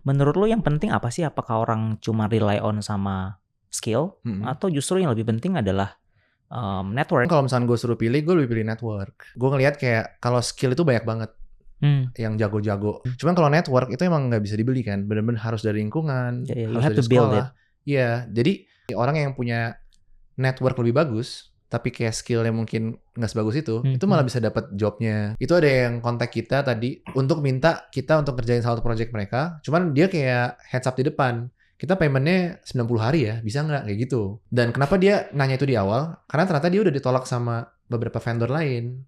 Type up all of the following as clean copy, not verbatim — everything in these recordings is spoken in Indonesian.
Menurut lo yang penting apa sih? Apakah orang cuma rely on sama skill atau justru yang lebih penting adalah network? Kalau misalnya gue suruh pilih, gue lebih pilih network. Gue ngelihat kayak kalau skill itu banyak banget yang jago-jago. Cuman kalau network itu emang nggak bisa dibeli kan. Bener-bener harus dari lingkungan, harus dari sekolah. Iya, jadi orang yang punya network lebih bagus, tapi kayak skillnya mungkin nggak sebagus itu malah bisa dapat jobnya. Itu ada yang kontak kita tadi untuk minta kita untuk kerjain satu project mereka. Cuman dia kayak heads up di depan. Kita paymentnya 90 hari ya, bisa nggak? Kayak gitu. Dan kenapa dia nanya itu di awal? Karena ternyata dia udah ditolak sama beberapa vendor lain.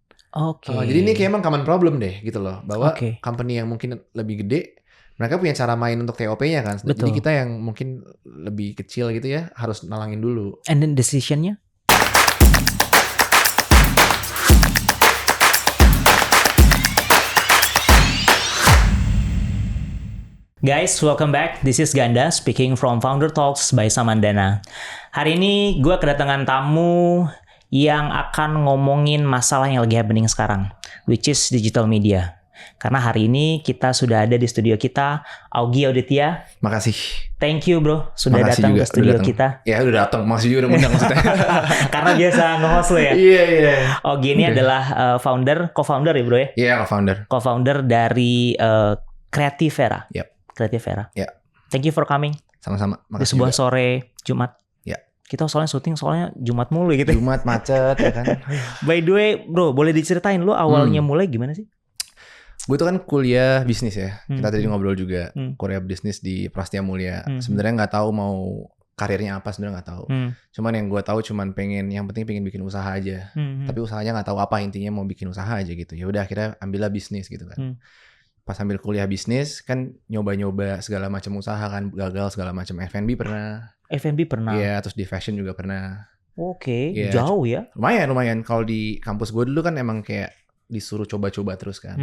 Jadi ini kayak emang common problem deh gitu loh. Bahwa company yang mungkin lebih gede, mereka punya cara main untuk TOP-nya kan. Betul. Jadi kita yang mungkin lebih kecil gitu ya, harus nalangin dulu. And then decision-nya? Guys, welcome back. This is Ganda speaking from Founder Talks by Samandana. Hari ini gue kedatangan tamu yang akan ngomongin masalah yang lagi happening sekarang, which is digital media. Karena hari ini kita sudah ada di studio kita, Augie Auditya. Makasih. Thank you bro, sudah datang ke studio kita. Ya udah datang, makasih juga udah ngundang maksudnya. Karena biasa nge-host lo ya? Iya. Augie ini adalah co-founder ya bro ya? Iya, co-founder. Co-founder dari Creativera. Yep. Creativera. Ya. Thank you for coming. Sama-sama. Makasih. Di sebuah juga. Sore Jumat. Ya. Kita soalnya Jumat mulu gitu. Jumat macet ya kan. By the way, bro, boleh diceritain lu awalnya mulai gimana sih? Gue tuh kan kuliah bisnis ya. Kita tadi ngobrol juga. Kuliah bisnis di Prastia Mulia. Sebenarnya nggak tahu mau karirnya apa, sebenarnya nggak tahu. Cuman yang gue tahu cuman yang penting pengen bikin usaha aja. Tapi usahanya nggak tahu apa, intinya mau bikin usaha aja gitu. Ya udah akhirnya ambillah bisnis gitu kan. Pas ambil kuliah bisnis kan nyoba-nyoba segala macam usaha kan, gagal segala macam. F&B pernah. Iya, terus di fashion juga pernah. Oke, jauh ya. Lumayan. Kalau di kampus gue dulu kan emang kayak disuruh coba-coba terus kan.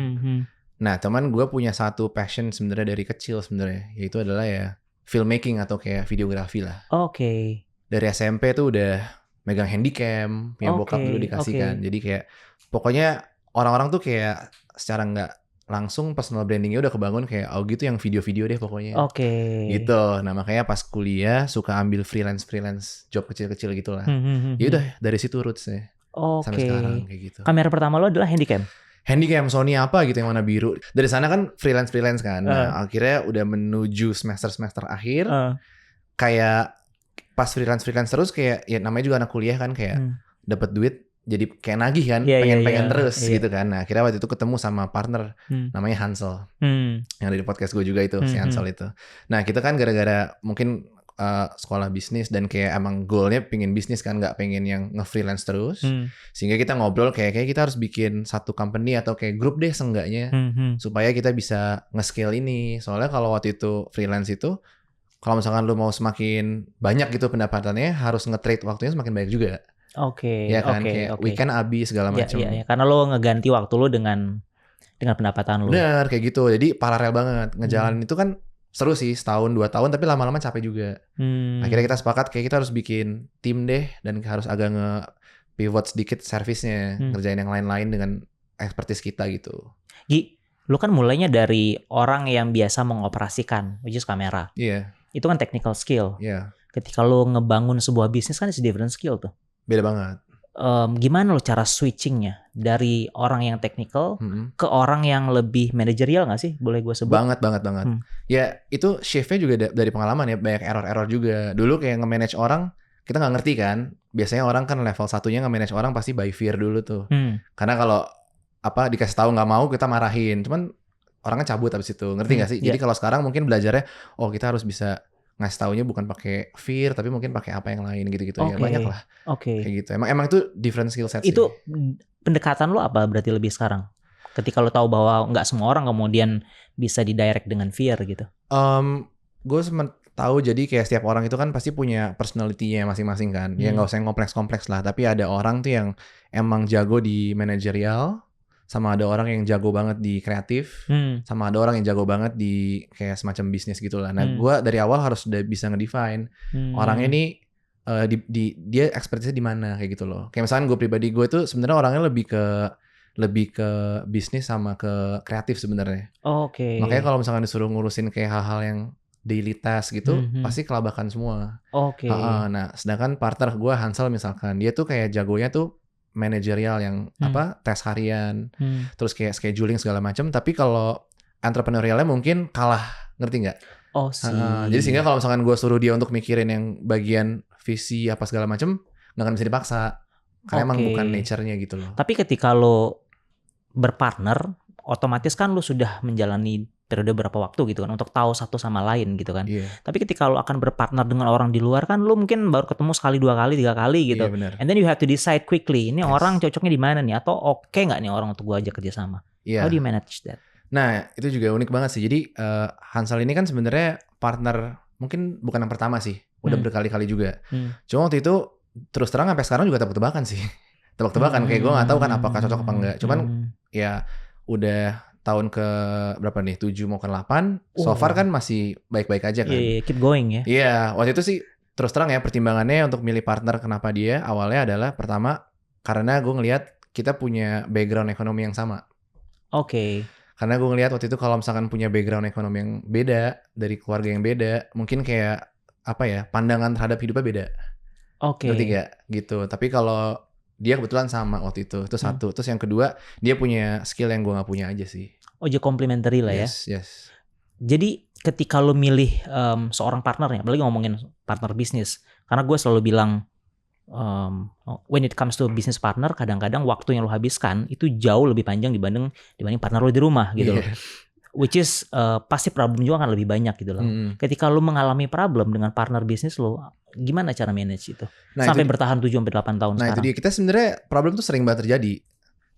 Nah, teman gue punya satu passion sebenarnya dari kecil sebenarnya, yaitu adalah ya filmmaking atau kayak videografi lah. Oke. Dari SMP tuh udah megang handycam, punya bokap dulu dikasihkan. Jadi kayak pokoknya orang-orang tuh kayak secara nggak langsung personal brandingnya udah kebangun kayak gitu yang video-video deh pokoknya. Gitu. Nah makanya pas kuliah suka ambil freelance job kecil-kecil gitulah. Ya udah dari situ rootsnya. Sampai sekarang kayak gitu. Kamera pertama lo adalah handycam? Handycam Sony apa gitu yang warna biru. Dari sana kan freelance kan. Nah akhirnya udah menuju semester akhir. Kayak pas freelance terus kayak ya namanya juga anak kuliah kan kayak dapat duit. Jadi kayak nagih kan, pengen terus gitu kan. Nah akhirnya waktu itu ketemu sama partner namanya Hansel, yang ada di podcast gue juga itu, si Hansel itu. Nah kita kan gara-gara mungkin sekolah bisnis dan kayak emang goalnya pengen bisnis kan, nggak pengen yang nge-freelance terus. Sehingga kita ngobrol kayak kita harus bikin satu company atau kayak grup deh seenggaknya, supaya kita bisa nge-scale ini. Soalnya kalau waktu itu freelance itu, kalau misalkan lu mau semakin banyak gitu pendapatannya, harus nge-trade waktunya semakin banyak juga. Ya kan kayak weekend habis segala macam. Iya. Karena lo ngeganti waktu lo dengan pendapatan lo. Bener kayak gitu. Jadi paralel banget. Ngejalanin itu kan seru sih setahun 2 tahun tapi lama-lama capek juga. Akhirnya kita sepakat kayak kita harus bikin tim deh dan harus agak nge-pivot sedikit service-nya, ngerjain yang lain-lain dengan expertise kita gitu. Gi, lo kan mulainya dari orang yang biasa mengoperasikan, which is kamera. Iya. Itu kan technical skill. Iya. Ketika lo ngebangun sebuah bisnis kan it's different skill tuh. Beda banget. Gimana lo cara switchingnya dari orang yang technical ke orang yang lebih manajerial nggak sih? Boleh gue sebut? Banget. Ya itu shiftnya juga dari pengalaman ya, banyak error juga. Dulu kayak nge-manage orang, kita nggak ngerti kan. Biasanya orang kan level satunya nge-manage orang pasti by fear dulu tuh. Karena kalau dikasih tahu nggak mau kita marahin. Cuman orangnya cabut abis itu, ngerti nggak sih? Jadi kalau sekarang mungkin belajarnya, kita harus bisa ngasih taunya bukan pakai fear tapi mungkin pakai apa yang lain gitu-gitu ya, banyak lah. Kayak gitu. Emang itu different skill set itu sih. Pendekatan lo apa berarti lebih sekarang? Ketika lo tahu bahwa nggak semua orang kemudian bisa didirect dengan fear gitu. Gue tahu jadi kayak setiap orang itu kan pasti punya personality-nya masing-masing kan. Ya nggak usah yang kompleks-kompleks lah, tapi ada orang tuh yang emang jago di manajerial, sama ada orang yang jago banget di kreatif, sama ada orang yang jago banget di kayak semacam bisnis gitulah. Nah, gue dari awal harus udah bisa ngedefine orangnya ini dia expertise di mana kayak gitu loh. Kayak misalkan gue pribadi, gue tuh sebenarnya orangnya lebih lebih ke bisnis sama ke kreatif sebenarnya. Oke. Makanya kalau misalkan disuruh ngurusin kayak hal-hal yang daily task gitu, pasti kelabakan semua. Oke. Nah, sedangkan partner gue Hansel misalkan, dia tuh kayak jagonya tuh manajerial yang tes harian, terus kayak scheduling segala macam. Tapi kalau entrepreneurialnya mungkin kalah, ngerti nggak? Oh sih. Jadi sehingga kalau misalkan gue suruh dia untuk mikirin yang bagian visi apa segala macam, nggak akan bisa dipaksa. Karena emang bukan nature-nya gitu loh. Tapi ketika lo berpartner, otomatis kan lo sudah menjalani periode berapa waktu gitu kan untuk tahu satu sama lain gitu kan. Iya. Tapi ketika lo akan berpartner dengan orang di luar kan lo mungkin baru ketemu sekali, 2 kali, 3 kali gitu. Iya, benar. And then you have to decide quickly, ini orang cocoknya di mana nih, atau oke nggak nih orang untuk gue ajak kerjasama. Iya. How do you manage that? Nah, itu juga unik banget sih. Jadi Hansel ini kan sebenarnya partner mungkin bukan yang pertama sih, udah berkali-kali juga. Cuma waktu itu terus terang sampai sekarang juga tebak-tebakan sih. Tebak-tebakan kayak gue nggak tahu kan apakah cocok apa enggak. Cuman ya udah tahun ke berapa nih? 7 mau ke 8. So far kan masih baik-baik aja kan. Iya, keep going ya. Iya, waktu itu sih terus terang ya pertimbangannya untuk milih partner kenapa dia awalnya adalah pertama karena gue ngelihat kita punya background ekonomi yang sama. Oke. Karena gue ngelihat waktu itu kalau misalkan punya background ekonomi yang beda, dari keluarga yang beda, mungkin kayak apa ya, pandangan terhadap hidupnya beda. Oke. Ngerti gak? Gitu. Tapi kalau dia kebetulan sama waktu itu satu. Terus yang kedua, dia punya skill yang gue gak punya aja sih. Oh, jadi complementary lah ya. Yes. Jadi ketika lo milih seorang partner ya, apalagi ngomongin partner bisnis, karena gue selalu bilang when it comes to business partner, kadang-kadang waktu yang lo habiskan itu jauh lebih panjang dibanding partner lo di rumah gitu loh. Which is pasti problem juga akan lebih banyak gitu loh. Ketika lo mengalami problem dengan partner bisnis lo, gimana cara manage itu? Sampai bertahan 7-8 tahun sekarang. Nah itu dia, kita sebenarnya problem tuh sering banget terjadi.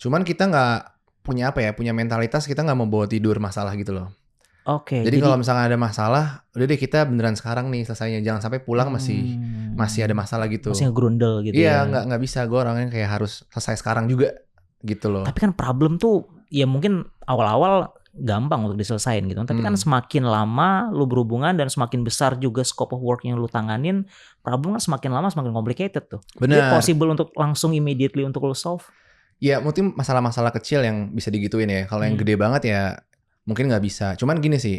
Cuman kita nggak punya punya mentalitas kita nggak mau bawa tidur masalah gitu loh. Oke. Jadi kalau misalnya ada masalah, udah deh kita beneran sekarang nih selesainya. Jangan sampai pulang masih ada masalah gitu. Masih ngegrundel gitu ya. Iya, nggak bisa. Gue orangnya kayak harus selesai sekarang juga gitu loh. Tapi kan problem tuh ya mungkin awal-awal gampang untuk diselesain gitu. Tapi kan semakin lama lu berhubungan dan semakin besar juga scope of work yang lu tanganin, problem kan semakin lama semakin complicated tuh. Benar. Jadi possible untuk langsung immediately untuk lu solve? Ya mungkin masalah-masalah kecil yang bisa digituin ya. Kalau yang gede banget ya mungkin nggak bisa. Cuman gini sih,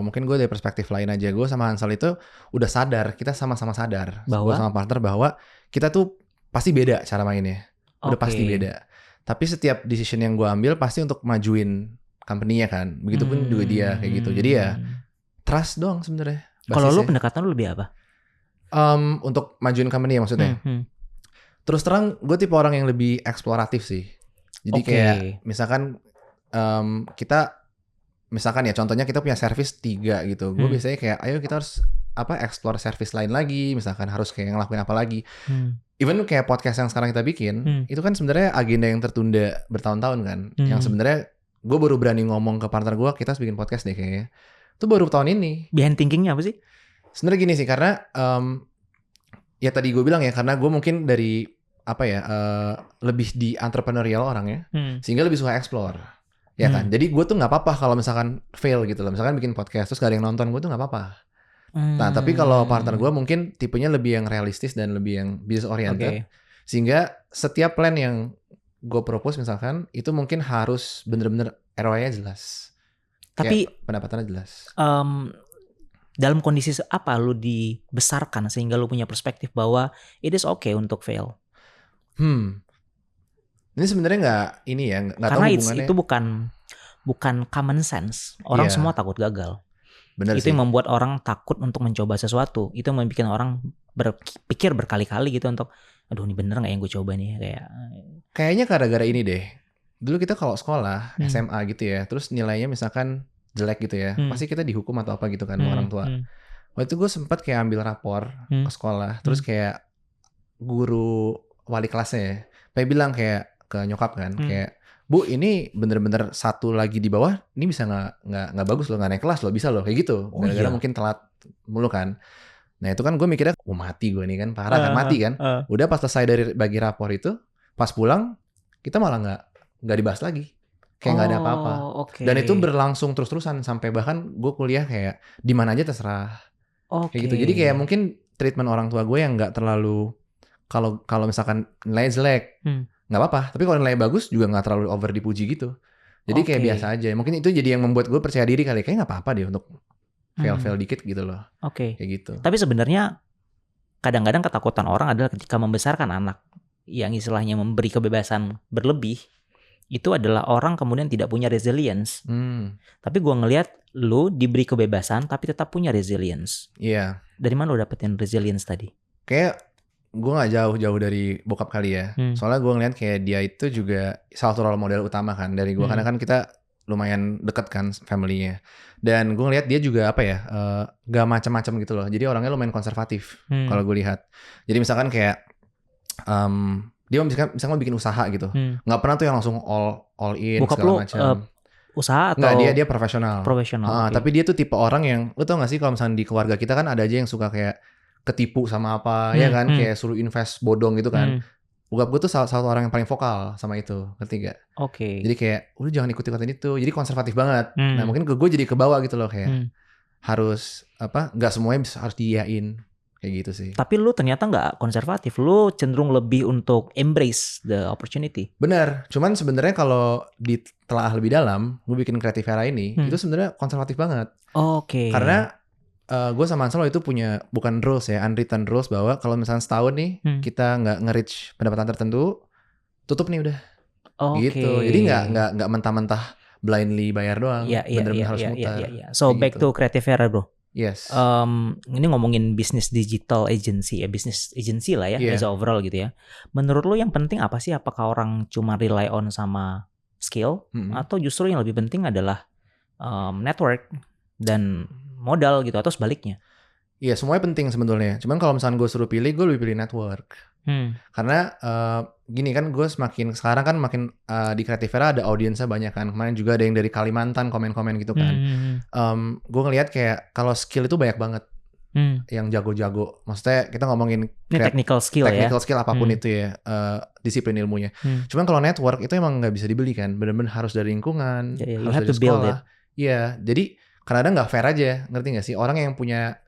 mungkin gue dari perspektif lain aja. Gue sama Hansel itu udah sadar, kita sama-sama sadar. Gue sama partner bahwa kita tuh pasti beda cara mainnya. Udah pasti beda. Tapi setiap decision yang gue ambil pasti untuk majuin company-nya kan. Begitupun juga dia kayak gitu. Jadi ya trust doang sebenarnya. Kalau lu pendekatan lu lebih apa? Untuk majuin company ya maksudnya. Terus terang gue tipe orang yang lebih eksploratif sih. Jadi kayak misalkan kita misalkan ya contohnya kita punya service 3 gitu. Gue biasanya kayak ayo kita harus explore service lain lagi. Misalkan harus kayak ngelakuin apa lagi. Even kayak podcast yang sekarang kita bikin itu kan sebenarnya agenda yang tertunda bertahun-tahun kan. Yang sebenarnya gue baru berani ngomong ke partner gue kita harus bikin podcast deh kayaknya. Itu baru tahun ini. Behind thinkingnya apa sih? Sebenarnya gini sih karena ya tadi gue bilang ya karena gue mungkin dari lebih di entrepreneurial orangnya sehingga lebih suka explore ya kan. Jadi gue tuh nggak apa-apa kalau misalkan fail gitu loh. Misalkan bikin podcast terus gak ada yang nonton, gue tuh nggak apa-apa. Nah tapi kalau partner gue mungkin tipenya lebih yang realistis dan lebih yang business oriented. Sehingga setiap plan yang gue propose misalkan itu mungkin harus bener-bener ROI-nya jelas. Tapi kayak pendapatannya jelas. Dalam kondisi apa lu dibesarkan sehingga lu punya perspektif bahwa it is okay untuk fail? Ini sebenarnya nggak tahu hubungannya. Itu bukan common sense. Orang semua takut gagal. Bener itu sih. yang membuat orang takut untuk mencoba sesuatu. Itu yang membuat orang berpikir berkali-kali gitu untuk, aduh ini bener nggak yang gue coba nih Kayaknya gara-gara ini deh. Dulu kita kalau sekolah SMA gitu ya, terus nilainya misalkan jelek gitu ya, pasti kita dihukum atau apa gitu kan orang tua. Waktu itu gue sempat kayak ambil rapor ke sekolah, terus kayak guru wali kelasnya ya, kayak bilang kayak ke nyokap kan, kayak Bu ini bener-bener satu lagi di bawah, ini bisa nggak bagus loh, nggak naik kelas loh, bisa loh kayak gitu. Gara-gara mungkin telat mulu kan. Nah itu kan gue mikirnya, mati gue nih kan, parah kan, mati kan. Udah pas selesai dari bagi rapor itu, pas pulang kita malah nggak dibahas lagi, kayak nggak ada apa-apa. Dan itu berlangsung terus-terusan sampai bahkan gue kuliah kayak di mana aja terserah, kayak gitu. Jadi kayak mungkin treatment orang tua gue yang nggak terlalu kalau misalkan nilai jelek, nggak apa-apa. Tapi kalau nilai bagus juga nggak terlalu over dipuji gitu. Jadi kayak biasa aja. Mungkin itu jadi yang membuat gue percaya diri kali. Kayak nggak apa-apa deh untuk fail dikit gitu loh. Oke. Kayak gitu. Tapi sebenarnya kadang-kadang ketakutan orang adalah ketika membesarkan anak yang istilahnya memberi kebebasan berlebih, itu adalah orang kemudian tidak punya resilience. Tapi gue ngelihat lu diberi kebebasan tapi tetap punya resilience. Iya. Dari mana lu dapetin resilience tadi? Kayak gue gak jauh-jauh dari bokap kali ya. Soalnya gue ngeliat kayak dia itu juga salah satu role model utama kan dari gue. Karena kan kita lumayan deket kan family-nya. Dan gue ngeliat dia juga apa ya, gak macam-macam gitu loh. Jadi orangnya lumayan konservatif kalau gue lihat. Jadi misalkan kayak dia misalkan bikin usaha gitu. Gak pernah tuh yang langsung all in bokap segala macam. Usaha atau? Nggak, dia profesional. Okay. Tapi dia tuh tipe orang yang, lu tau gak sih kalau misalnya di keluarga kita kan ada aja yang suka kayak ketipu sama apa, ya kan? Kayak suruh invest bodong gitu kan. Bokap gue tuh salah satu orang yang paling vokal sama itu, ngerti gak? Oke. Jadi kayak, udah jangan ikut-ikutin itu. Jadi konservatif banget. Nah mungkin gue jadi kebawa gitu loh kayak, harus apa? Nggak semuanya harus diiyain. Kayak gitu sih. Tapi lu ternyata nggak konservatif, lu cenderung lebih untuk embrace the opportunity. Benar, cuman sebenarnya kalau ditelaah lebih dalam, gue bikin Creative Era ini, itu sebenarnya konservatif banget. Oke. Karena gue sama Ansel itu punya bukan rules ya, unwritten rules bahwa kalau misalnya setahun nih kita nggak nge-reach pendapatan tertentu, tutup nih udah. Gitu. Jadi nggak mentah-mentah blindly bayar doang, bener-bener harus muter. So back to Creative Era bro. Yes. Ini ngomongin bisnis digital agency ya, bisnis agency lah ya, as overall gitu ya. Menurut lo yang penting apa sih? Apakah orang cuma rely on sama skill atau justru yang lebih penting adalah network dan modal gitu atau sebaliknya? Iya, semuanya penting sebetulnya. Cuman kalau misalnya gue suruh pilih, gue lebih pilih network. Karena gini kan, gue sekarang kan makin di Creative Era ada audiensnya banyak kan. Kemarin juga ada yang dari Kalimantan komen-komen gitu kan. Gue ngelihat kayak kalau skill itu banyak banget yang jago-jago. Maksudnya kita ngomongin technical skill apapun itu ya, disiplin ilmunya. Cuman kalau network itu emang nggak bisa dibeli kan. Bener-bener harus dari lingkungan, harus dari sekolah. Iya, jadi kadang-kadang nggak fair aja, ngerti nggak sih? Orang yang punya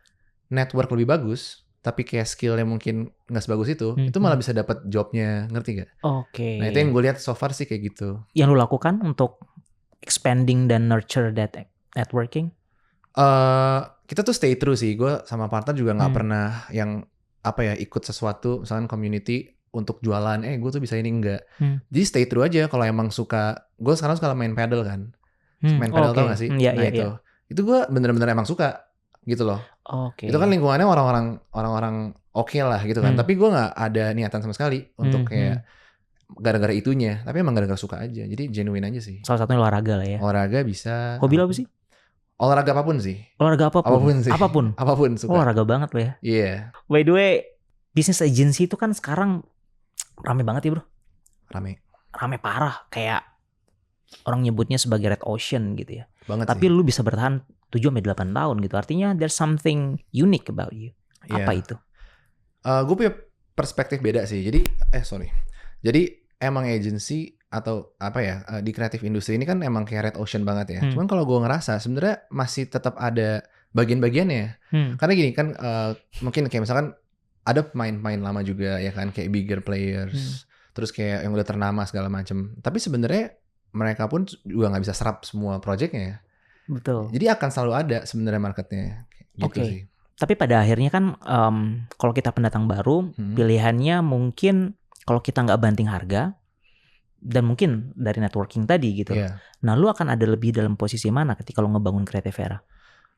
network lebih bagus, tapi kayak skillnya mungkin nggak sebagus itu malah bisa dapat jobnya, ngerti gak? Oke. Nah itu yang gue lihat so far sih kayak gitu. Yang lu lakukan untuk expanding dan nurture that networking? Kita tuh stay true sih. Gue sama partner juga nggak pernah yang apa ya ikut sesuatu, misalkan community untuk jualan. Gue tuh bisa ini enggak. Jadi stay true aja. Kalau emang suka, gue sekarang suka main paddle kan. Main paddle tau gak sih? Itu gue bener-bener emang suka. Gitu loh. Itu kan lingkungannya orang-orang oke lah gitu kan. Tapi gue nggak ada niatan sama sekali untuk kayak gara-gara itunya. Tapi emang gara-gara suka aja. Jadi genuine aja sih. Salah satunya olahraga lah ya. Olahraga bisa. Hobi lo apa sih? Olahraga apapun sih. Olahraga apapun sih. Apapun suka. Olahraga banget lo ya. Iya. By the way, business agency itu kan sekarang rame banget ya bro. Rame parah. Kayak orang nyebutnya sebagai red ocean gitu ya. Banget. Tapi lu bisa bertahan 7-8 tahun gitu. Artinya there's something unique about you. Apa itu? Gue punya perspektif beda sih. Jadi emang agency atau apa ya di kreatif industri ini kan emang kayak red ocean banget ya. Cuman kalau gue ngerasa sebenarnya masih tetap ada bagian-bagiannya. Karena gini kan mungkin kayak misalkan ada pemain-pemain lama juga ya kan, kayak bigger players. Terus kayak yang udah ternama segala macem. Tapi sebenarnya mereka pun juga nggak bisa serap semua projectnya ya. Betul. Jadi akan selalu ada sebenarnya marketnya gitu sih. Tapi pada akhirnya kan kalau kita pendatang baru, pilihannya mungkin kalau kita nggak banting harga dan mungkin dari networking tadi gitu. Nah, lu akan ada lebih dalam posisi mana ketika lu ngebangun Creative Era?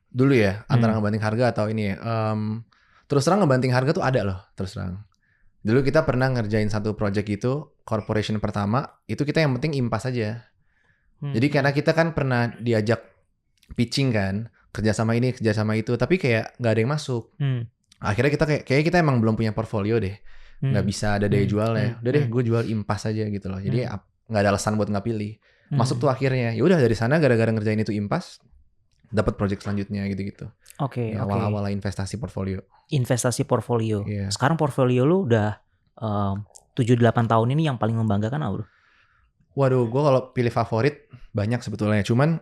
Dulu ya, antara ngebanting harga atau ini ya. Terus terang ngebanting harga tuh ada loh, terus terang. Dulu kita pernah ngerjain satu project itu, corporation pertama, itu kita yang penting impas aja. Jadi karena kita kan pernah diajak pitching kan, kerjasama ini, kerjasama itu, tapi kayak nggak ada yang masuk. Akhirnya kita kayak kita emang belum punya portfolio deh, nggak bisa ada daya jualnya. Udah deh, gue jual impas aja gitu loh. Jadi nggak ada alasan buat nggak pilih. Masuk tuh akhirnya. Ya udah dari sana gara-gara ngerjain itu impas, dapat project selanjutnya gitu-gitu. Oke. Awal-awal investasi portfolio. Sekarang portfolio lu udah 7-8 tahun ini yang paling membanggakan apa bro? Waduh, gue kalau pilih favorit banyak sebetulnya. Cuman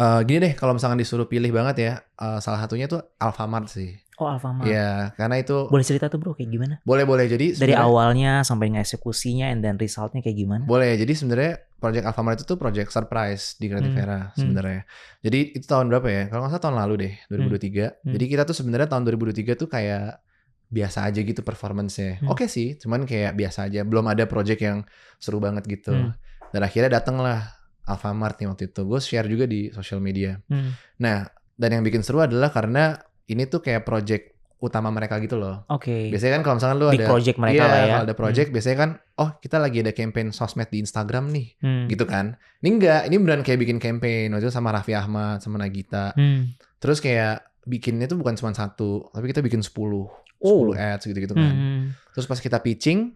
Gini deh, kalau misalkan disuruh pilih banget ya, salah satunya tuh Alfamart sih. Oh, Alfamart. Iya, karena itu Boleh cerita tuh bro kayak gimana? boleh. Jadi dari awalnya sampai ngeksekusinya and then resultnya kayak gimana? Boleh. Jadi sebenarnya project Alfamart itu tuh project surprise di Creative Era sebenarnya. Jadi itu tahun berapa ya? Kalau nggak salah tahun lalu deh, 2023. Jadi kita tuh sebenarnya tahun 2023 tuh kayak biasa aja gitu performance-nya. Oke sih, cuman kayak biasa aja. Belum ada project yang seru banget gitu. Dan akhirnya datanglah Alfamart nih waktu itu. Gue share juga di social media. Nah, dan yang bikin seru adalah karena ini tuh kayak project utama mereka gitu loh. Oke. Biasanya kan kalau misalkan lu big ada project mereka lah ya. Kalau ada project biasanya kan kita lagi ada campaign sosmed di Instagram nih. Gitu kan. Ini enggak, ini beneran kayak bikin campaign waktu itu sama Raffi Ahmad sama Nagita. Terus kayak bikinnya tuh bukan cuma satu, tapi kita bikin 10 ads gitu-gitu kan. Terus pas kita pitching,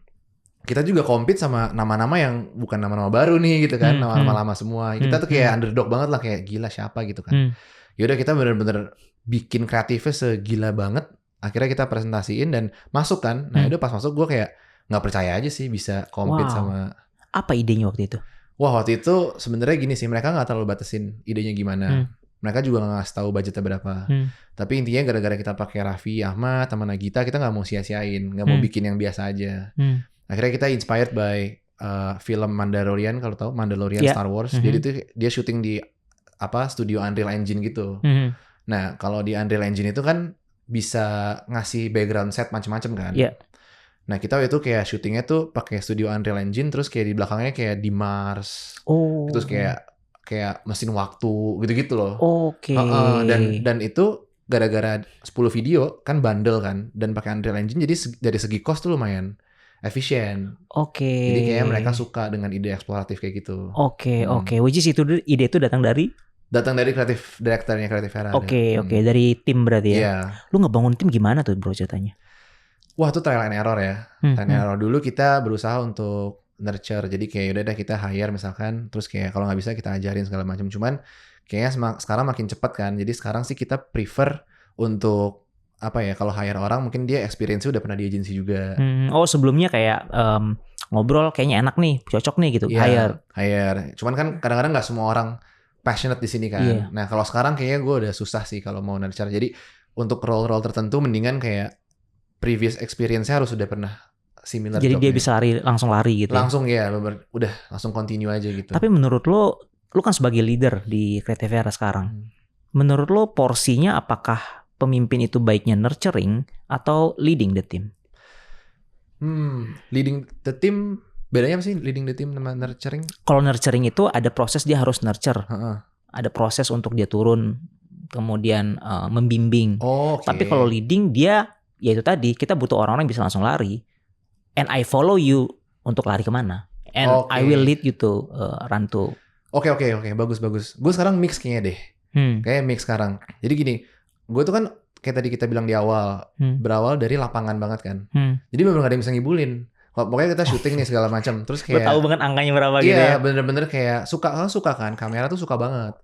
kita juga compete sama nama-nama yang bukan nama-nama baru nih gitu kan, nama-nama lama semua. Kita tuh kayak underdog banget lah, kayak gila siapa gitu kan. Yaudah kita bener-bener bikin kreatifnya segila banget. Akhirnya kita presentasiin dan masuk kan. Nah udah pas masuk gue kayak nggak percaya aja sih bisa compete sama. Apa idenya waktu itu? Wah waktu itu sebenarnya gini sih, mereka nggak terlalu batasin idenya gimana. Mereka juga nggak ngasih tahu budgetnya berapa. Tapi intinya gara-gara kita pakai Raffi Ahmad sama Nagita, kita nggak mau sia-siain, nggak mau bikin yang biasa aja. Akhirnya kita inspired by film Mandalorian, kalau tahu Mandalorian Star Wars. Jadi itu dia syuting di studio Unreal Engine gitu. Nah kalau di Unreal Engine itu kan bisa ngasih background set macam-macam kan. Nah kita itu kayak syutingnya tuh pakai studio Unreal Engine, terus kayak di belakangnya kayak di Mars. Terus kayak mesin waktu gitu-gitu loh. Dan itu gara-gara 10 video kan bundle kan, dan pakai Unreal Engine, jadi dari segi cost tuh lumayan efisien. Jadi kayak mereka suka dengan ide eksploratif kayak gitu. Oke. Which is ide itu datang dari kreatif direkturnya Creative Era. Oke. Dari tim berarti ya. Iya. Lu ngebangun tim gimana tuh bro ceritanya? Wah itu trial and error ya. Trial and error dulu, kita berusaha untuk nurture. Jadi kayak udah kita hire misalkan, terus kayak kalau nggak bisa kita ajarin segala macam. Cuman kayaknya sekarang makin cepat kan. Jadi sekarang sih kita prefer untuk kalau hire orang mungkin dia experience-nya udah pernah di agency juga. Sebelumnya kayak ngobrol kayaknya enak nih, cocok nih gitu. Hire. Cuman kan kadang-kadang nggak semua orang passionate di sini kan. Nah kalau sekarang kayaknya gue udah susah sih kalau mau nurture. Jadi untuk role-role tertentu mendingan kayak previous experience-nya harus udah pernah similar. Jadi dia bisa langsung lari gitu. Langsung udah langsung continue aja gitu. Tapi menurut lu kan sebagai leader di Creative Era sekarang. Menurut lo porsinya apakah pemimpin itu baiknya nurturing atau leading the team? Leading the team, bedanya apa sih leading the team sama nurturing? Kalau nurturing itu ada proses, dia harus nurture. Ada proses untuk dia turun, kemudian membimbing. Tapi kalau leading dia, ya itu tadi, kita butuh orang-orang yang bisa langsung lari. And I follow you untuk lari kemana. And I will lead you to run to. Oke, bagus. Gue sekarang mix kayaknya deh. Kayak mix sekarang. Jadi gini, gue tuh kan kayak tadi kita bilang di awal, berawal dari lapangan banget kan. Jadi bener-bener gak ada yang bisa ngibulin. Pokoknya kita syuting nih segala macam. Terus kayak, gue tahu banget angkanya berapa gitu ya. Iya, bener-bener kayak suka kan. Kamera tuh suka banget.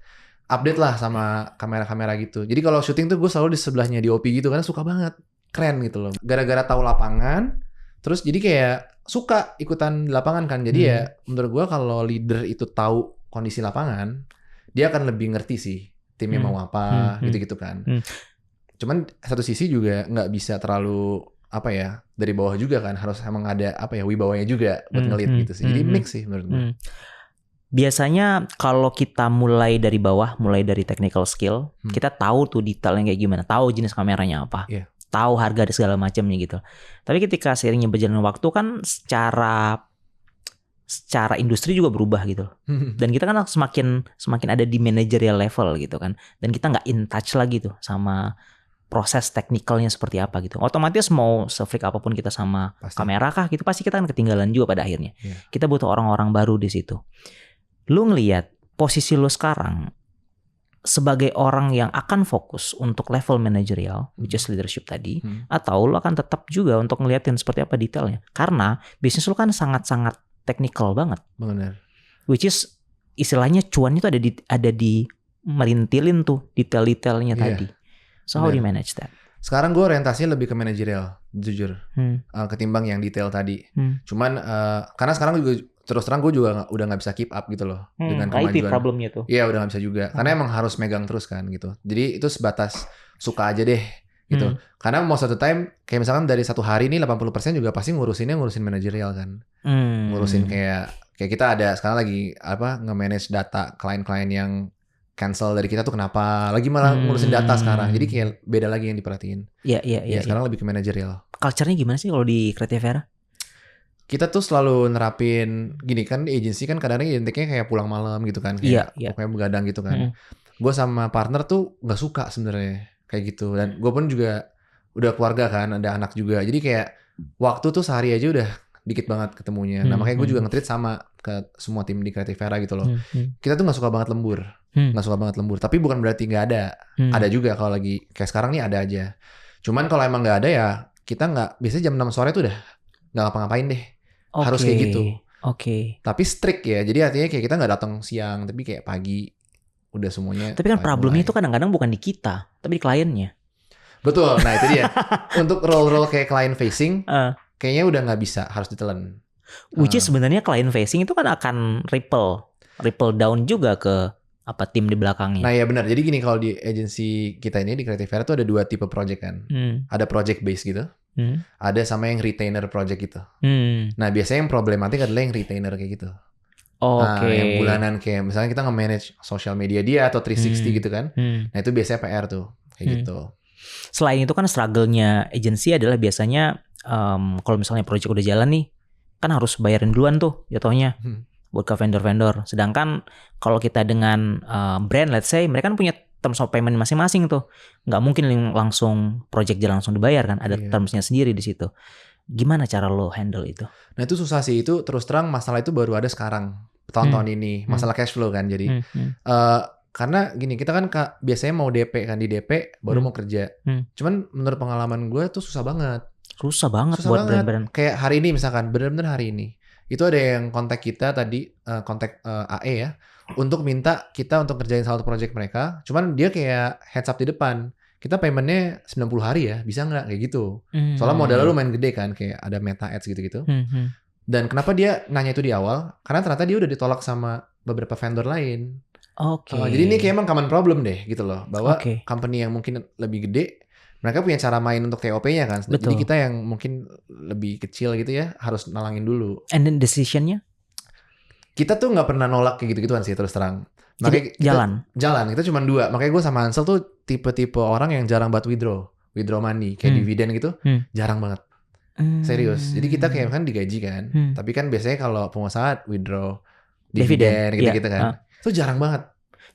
Update lah sama kamera-kamera gitu. Jadi kalau syuting tuh gue selalu di sebelahnya DOP gitu, karena suka banget. Keren gitu loh. Gara-gara tahu lapangan, terus jadi kayak suka ikutan di lapangan kan. Jadi ya menurut gue kalau leader itu tahu kondisi lapangan, dia akan lebih ngerti sih timnya mau apa, gitu-gitu kan. Cuman satu sisi juga nggak bisa terlalu dari bawah juga kan, harus emang ada wibawanya juga buat ngelit gitu sih. Jadi mix sih menurut gue. Biasanya kalau kita mulai dari bawah, mulai dari technical skill, kita tahu tuh detailnya kayak gimana, tahu jenis kameranya apa, tahu harga dan segala macamnya gitu. Tapi ketika seiringnya berjalan waktu kan secara industri juga berubah gitu. Dan kita kan semakin ada di managerial level gitu kan. Dan kita nggak in touch lagi tuh sama proses teknikalnya seperti apa gitu. Otomatis mau se-freak apapun kita sama kamera kah gitu, pasti kita kan ketinggalan juga pada akhirnya. Kita butuh orang-orang baru di situ. Lu ngelihat posisi lu sekarang sebagai orang yang akan fokus untuk level managerial, which is leadership tadi, atau lu akan tetap juga untuk ngeliatin seperti apa detailnya. Karena bisnis lu kan sangat-sangat technical banget. Benar. Which is istilahnya cuan itu ada di merintilin tuh detail-detailnya tadi. So how do you manage that? Sekarang gue orientasinya lebih ke manajerial, jujur, ketimbang yang detail tadi. Cuman karena sekarang juga terus terang gue juga udah nggak bisa keep up gitu loh dengan IT kemajuan. problemnya tuh. Iya udah nggak bisa juga, karena emang harus megang terus kan gitu. Jadi itu sebatas suka aja deh gitu. Karena most of the time kayak misalkan dari satu hari ini 80% juga pasti ngurusin manajerial kan. Ngurusin kayak kita ada sekarang lagi nge-manage data klien-klien yang cancel dari kita tuh kenapa, lagi malah ngurusin data sekarang. Jadi kayak beda lagi yang diperhatiin. Iya. Sekarang lebih ke manajerial. Culture-nya gimana sih kalau di Creative Era? Kita tuh selalu nerapin gini kan, di agency kan kadang-kadang identiknya kayak pulang malam gitu kan, kayak pokoknya begadang gitu kan. Gue sama partner tuh nggak suka sebenarnya kayak gitu, dan gue pun juga udah keluarga kan, ada anak juga, jadi kayak waktu tuh sehari aja udah dikit banget ketemunya. Nah makanya gue juga nge-treat sama ke semua tim di Creative Era gitu loh. Kita tuh nggak suka banget lembur, tapi bukan berarti nggak ada. Ada juga kalau lagi kayak sekarang nih ada aja. Cuman kalau emang nggak ada ya kita nggak, biasanya jam 6 sore tuh udah nggak ngapa-ngapain deh. Harus kayak gitu. Tapi strict ya. Jadi artinya kayak kita nggak datang siang, tapi kayak pagi udah semuanya. Tapi kan problemnya itu kadang-kadang bukan di kita, tapi di kliennya. Betul. Nah itu dia. Untuk role-role kayak client facing, kayaknya udah nggak bisa, harus ditelan. Which is sebenarnya client facing itu kan akan ripple down juga ke tim di belakangnya. Nah ya benar. Jadi gini, kalau di agency kita ini di Creative Era tuh ada 2 tipe project kan. Ada project base gitu. Ada sama yang retainer project gitu. Nah biasanya yang problematik adalah yang retainer kayak gitu. Nah yang bulanan kayak misalnya kita nge-manage social media dia atau 360 gitu kan. Nah itu biasanya PR tuh kayak gitu. Selain itu kan struggle-nya agency adalah biasanya kalau misalnya project udah jalan nih, kan harus bayarin duluan tuh jatuhnya buat ke vendor-vendor. Sedangkan kalau kita dengan brand, let's say mereka kan punya terms of payment masing-masing tuh. Nggak mungkin langsung project jalan langsung dibayar kan. Ada terms-nya sendiri di situ. Gimana cara lo handle itu? Nah itu susah sih. Itu terus terang masalah itu baru ada sekarang. Tahun-tahun ini. Masalah cash flow kan. Jadi karena gini, kita kan biasanya mau DP kan. Di DP baru mau kerja. Cuman menurut pengalaman gue tuh susah banget. Susah banget buat brand-brand. Kayak hari ini misalkan. Bener-bener hari ini. Itu ada yang kontak kita tadi. Kontak AE ya. Untuk minta kita untuk kerjain satu project mereka. Cuman dia kayak heads up di depan. Kita paymentnya 90 hari ya. Bisa nggak? Kayak gitu. Soalnya modalnya lumayan gede kan. Kayak ada meta ads gitu-gitu. Dan kenapa dia nanya itu di awal? Karena ternyata dia udah ditolak sama beberapa vendor lain. Jadi ini kayak emang common problem deh gitu loh. Bahwa company yang mungkin lebih gede, mereka punya cara main untuk TOP-nya kan. Betul. Jadi kita yang mungkin lebih kecil gitu ya, harus nalangin dulu. And then decision-nya? Kita tuh nggak pernah nolak kayak gitu-gituan sih terus terang. Makanya jalan. Kita cuma 2. Makanya gue sama Ansel tuh tipe-tipe orang yang jarang buat withdraw money. Kayak dividen gitu, jarang banget. Serius. Jadi kita kayak kan digaji kan. Tapi kan biasanya kalau pengusaha withdraw dividen gitu-gitu kan. Itu jarang banget.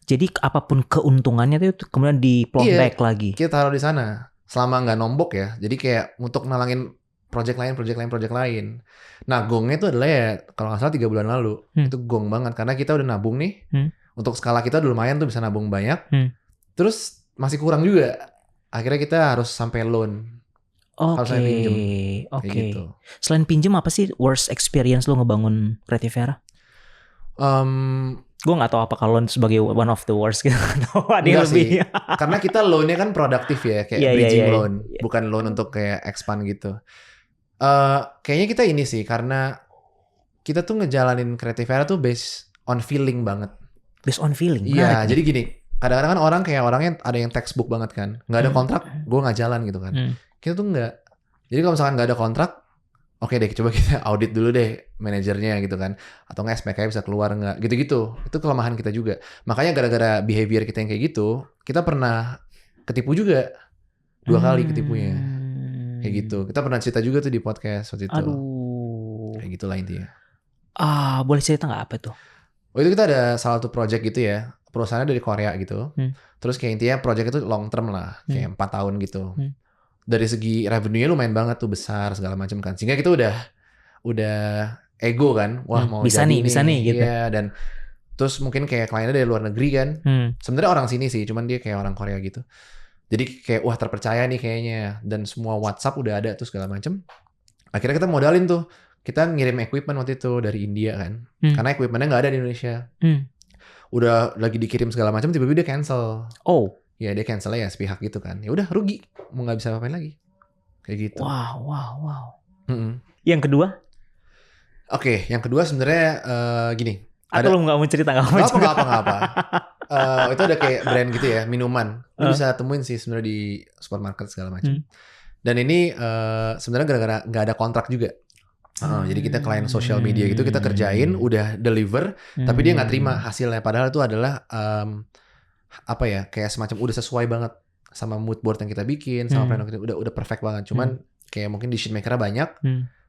Jadi apapun keuntungannya itu kemudian di plot back lagi. Kita taruh di sana. Selama nggak nombok ya. Jadi kayak untuk nalangin project lain. Nah gongnya itu adalah ya kalau nggak salah 3 bulan lalu. Itu gong banget. Karena kita udah nabung nih. Untuk skala kita udah lumayan tuh bisa nabung banyak. Terus masih kurang juga. Akhirnya kita harus sampai loan. Oke. Gitu. Selain pinjem apa sih worst experience lo ngebangun Creative Era? Gue nggak tahu apa kalau sebagai one of the worst gitu. Ada yang lebih. Karena kita loannya kan produktif ya, kayak bridging loan, bukan loan untuk kayak expand gitu. Kayaknya kita ini sih karena kita tuh ngejalanin Creative Era tuh based on feeling banget. Based on feeling. Iya, jadi gini. Kadang-kadang kan orang kayak orangnya ada yang textbook banget kan, nggak ada kontrak, gue nggak jalan gitu kan. Kita tuh nggak. Jadi kalau misalkan nggak ada kontrak, oke deh, coba kita audit dulu deh manajernya gitu kan. Atau nggak SPK bisa keluar nggak, gitu-gitu. Itu kelemahan kita juga. Makanya gara-gara behavior kita yang kayak gitu, kita pernah ketipu juga. 2 kali ketipunya. Kayak gitu. Kita pernah cerita juga tuh di podcast waktu itu. Kayak gitulah intinya. Boleh cerita nggak apa tuh? Itu kita ada salah satu project gitu ya. Perusahaannya dari Korea gitu. Terus kayak intinya project itu long term lah. Kayak 4 tahun gitu. Dari segi revenue-nya lumayan banget tuh, besar segala macam kan. Sehingga kita udah ego kan. Wah mau bisa jadi nih gitu. Iya, dan terus mungkin kayak kliennya dari luar negeri kan. Sebenarnya orang sini sih, cuman dia kayak orang Korea gitu. Jadi kayak wah terpercaya nih kayaknya. Dan semua WhatsApp udah ada tuh segala macam. Akhirnya kita modalin tuh. Kita ngirim equipment waktu itu dari India kan. Karena equipmentnya nggak ada di Indonesia. Udah lagi dikirim segala macam, tiba-tiba dia cancel. Ya dia cancelnya ya sepihak gitu kan. Ya udah rugi, mau nggak bisa apa-apain lagi. Kayak gitu. Wow. Yang kedua? Oke, yang kedua sebenarnya gini. Atau lu nggak mau cerita? Nggak apa. Itu ada kayak brand gitu ya, minuman. Lu bisa temuin sih sebenarnya di supermarket segala macam. Dan ini sebenarnya gara-gara nggak ada kontrak juga. Jadi kita klien social media gitu, kita kerjain, udah deliver, tapi dia nggak terima hasilnya. Padahal itu adalah apa ya, kayak semacam udah sesuai banget sama mood board yang kita bikin, sama plan kita udah perfect banget. Cuman kayak mungkin decision maker banyak,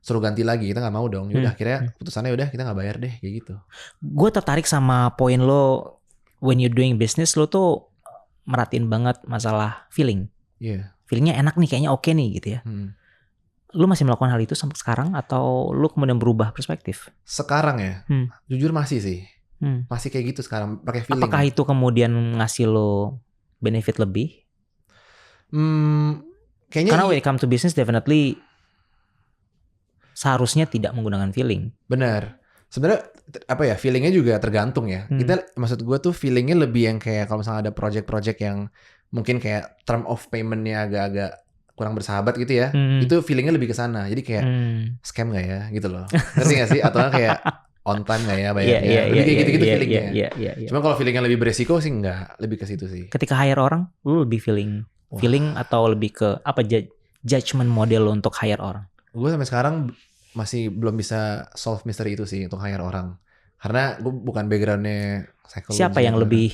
suruh ganti lagi, kita nggak mau dong. Yaudah akhirnya putusannya udah kita nggak bayar deh kayak gitu. Gue tertarik sama poin lo, when you doing business lo tuh merhatiin banget masalah feeling. Iya. Feelingnya enak nih, kayaknya oke nih gitu ya. Lu masih melakukan hal itu sampai sekarang atau lu kemudian berubah perspektif? Sekarang ya, jujur masih sih. Masih kayak gitu sekarang, pakai feeling. Apakah itu kemudian ngasih lo benefit lebih? Kayaknya karena when it come to business definitely seharusnya tidak menggunakan feeling. Benar. Sebenarnya apa ya, feelingnya juga tergantung ya. Kita, maksud gue tuh feelingnya lebih yang kayak kalau misalnya ada project-project yang mungkin kayak term of paymentnya agak-agak kurang bersahabat gitu ya, itu feelingnya lebih ke sana. Jadi kayak scam nggak ya gitu loh. Ngerti nggak sih? Atau kayak on time nggak ya bayarnya? Lebih kayak gitu-gitu feelingnya. Cuma kalau feelingnya lebih beresiko sih nggak, lebih ke situ sih. Ketika hire orang, lu lebih feeling atau lebih ke apa judgment model lo untuk hire orang? Gue sampai sekarang masih belum bisa solve misteri itu sih untuk hire orang. Karena gue bukan backgroundnya psikologi. Siapa yang lebih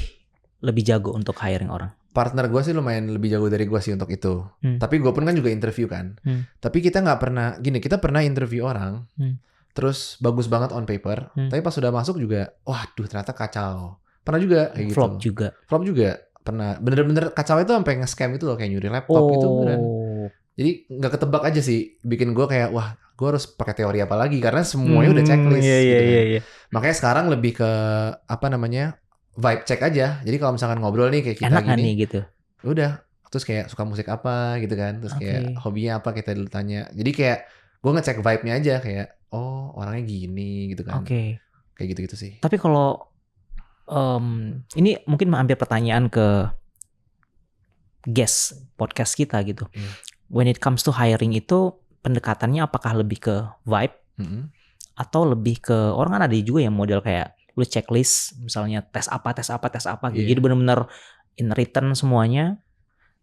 jago untuk hiring orang? Partner gue sih lumayan lebih jago dari gue sih untuk itu. Tapi gue pun kan juga interview kan. Tapi kita nggak pernah gini. Kita pernah interview orang, terus bagus banget on paper. Tapi pas sudah masuk juga, waduh ternyata kacau. Pernah juga kayak gitu. Flop juga. Pernah. Bener-bener kacau itu sampai nge-scam itu loh, kayak nyuri laptop gitu beneran. Jadi nggak ketebak aja sih. Bikin gue kayak, wah gue harus pakai teori apa lagi karena semuanya udah checklist. Gitu. Makanya sekarang lebih ke apa namanya, vibe check aja. Jadi kalau misalkan ngobrol nih kayak kita enak gini, nih gitu. Udah, terus kayak suka musik apa gitu kan, terus kayak hobinya apa kita dulu tanya. Jadi kayak gue ngecek vibe-nya aja kayak, oh orangnya gini gitu kan. Kayak gitu-gitu sih. Tapi kalau ini mungkin hampir pertanyaan ke guest podcast kita gitu. When it comes to hiring itu pendekatannya apakah lebih ke vibe atau lebih ke orang kan ada juga yang model kayak lu checklist misalnya tes apa gitu. Jadi benar-benar in written semuanya,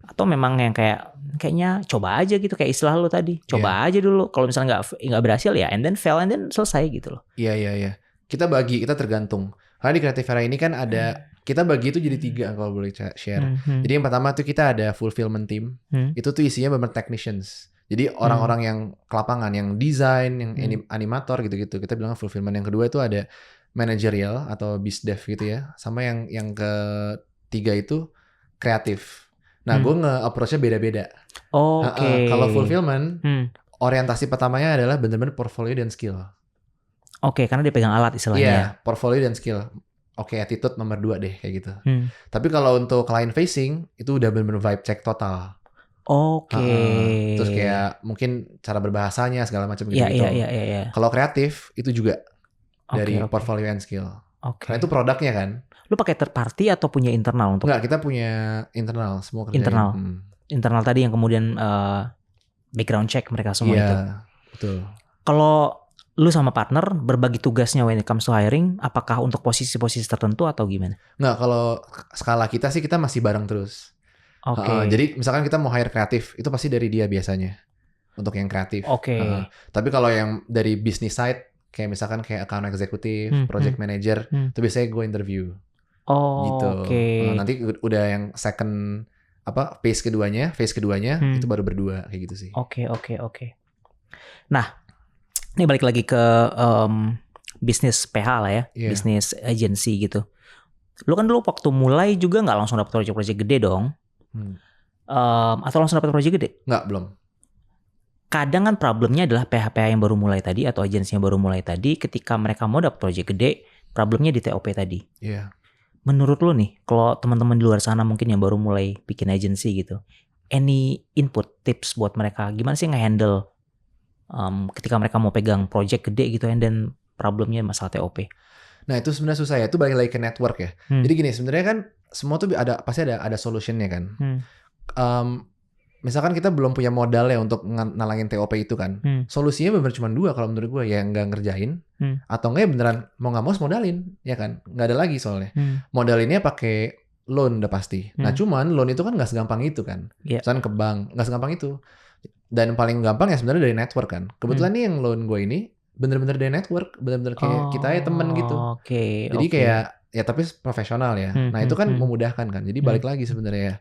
atau memang yang kayaknya coba aja gitu, kayak istilah lu tadi, coba aja dulu, kalau misalnya nggak berhasil ya and then fail and then selesai gitu loh. Iya. Kita tergantung. Karena di Creative Era ini kan ada kita bagi itu jadi 3 kalau boleh share. Jadi yang pertama tuh kita ada fulfillment team. Itu tuh isinya benar technicians. Jadi orang-orang yang ke lapangan, yang desain, yang animator gitu-gitu. Kita bilang fulfillment. Yang kedua itu ada managerial atau bizdev gitu ya. Sama yang ketiga itu kreatif. Nah, gue nge-approach-nya beda-beda. Kalau fulfillment, orientasi pertamanya adalah benar-benar portfolio dan skill. Karena dia pegang alat istilahnya. Iya, portfolio dan skill. Attitude nomor 2 deh kayak gitu. Tapi kalau untuk client facing itu udah benar-benar vibe check total. Terus kayak mungkin cara berbahasanya segala macam gitu. Iya. Kalau kreatif itu juga dari portfolio and skill. Karena itu produknya kan. Lu pakai third party atau punya internal untuk? Enggak, kita punya internal semua kerjaan. Internal tadi yang kemudian background check mereka semua itu. Iya, betul. Kalau lu sama partner berbagi tugasnya when it comes to hiring, apakah untuk posisi-posisi tertentu atau gimana? Nggak, kalau skala kita sih kita masih bareng terus. Jadi misalkan kita mau hire kreatif, itu pasti dari dia biasanya. Untuk yang kreatif. Tapi kalau yang dari business side, kayak misalkan kayak account executive, project manager, itu biasanya gue interview. Gitu. Nanti udah yang second phase keduanya itu baru berdua kayak gitu sih. Oke. Nah, ini balik lagi ke bisnis PH lah ya, bisnis agency gitu. Lu kan dulu waktu mulai juga nggak langsung dapat project gede dong? Atau langsung dapat project gede? Nggak, belum. Kadang kan problemnya adalah PH-PH yang baru mulai tadi atau agensi yang baru mulai tadi, ketika mereka mau dapat project gede, problemnya di TOP tadi. Iya. Menurut lu nih, kalau teman-teman di luar sana mungkin yang baru mulai bikin agency gitu, any input tips buat mereka, gimana sih nge-handle ketika mereka mau pegang project gede gitu, and then problemnya masalah TOP? Nah itu sebenarnya susah ya, itu balik lagi ke network ya. Jadi gini, sebenarnya kan semua tuh pasti ada solutionnya kan. misalkan kita belum punya modal ya untuk nalangin TOP itu kan. Solusinya bener cuma 2 kalau menurut gue, ya nggak ngerjain atau enggak ya beneran mau nggak mau modalin, ya kan? Nggak ada lagi soalnya. Modalinnya pakai loan udah pasti. Nah cuman loan itu kan nggak segampang itu kan. Misalkan ke bank nggak segampang itu. Dan paling gampang ya sebenarnya dari network kan. Kebetulan nih yang loan gue ini bener-bener dari network, bener-bener kayak kita ya temen gitu. Jadi kayak ya tapi profesional ya. Nah itu kan memudahkan kan. Jadi balik lagi sebenarnya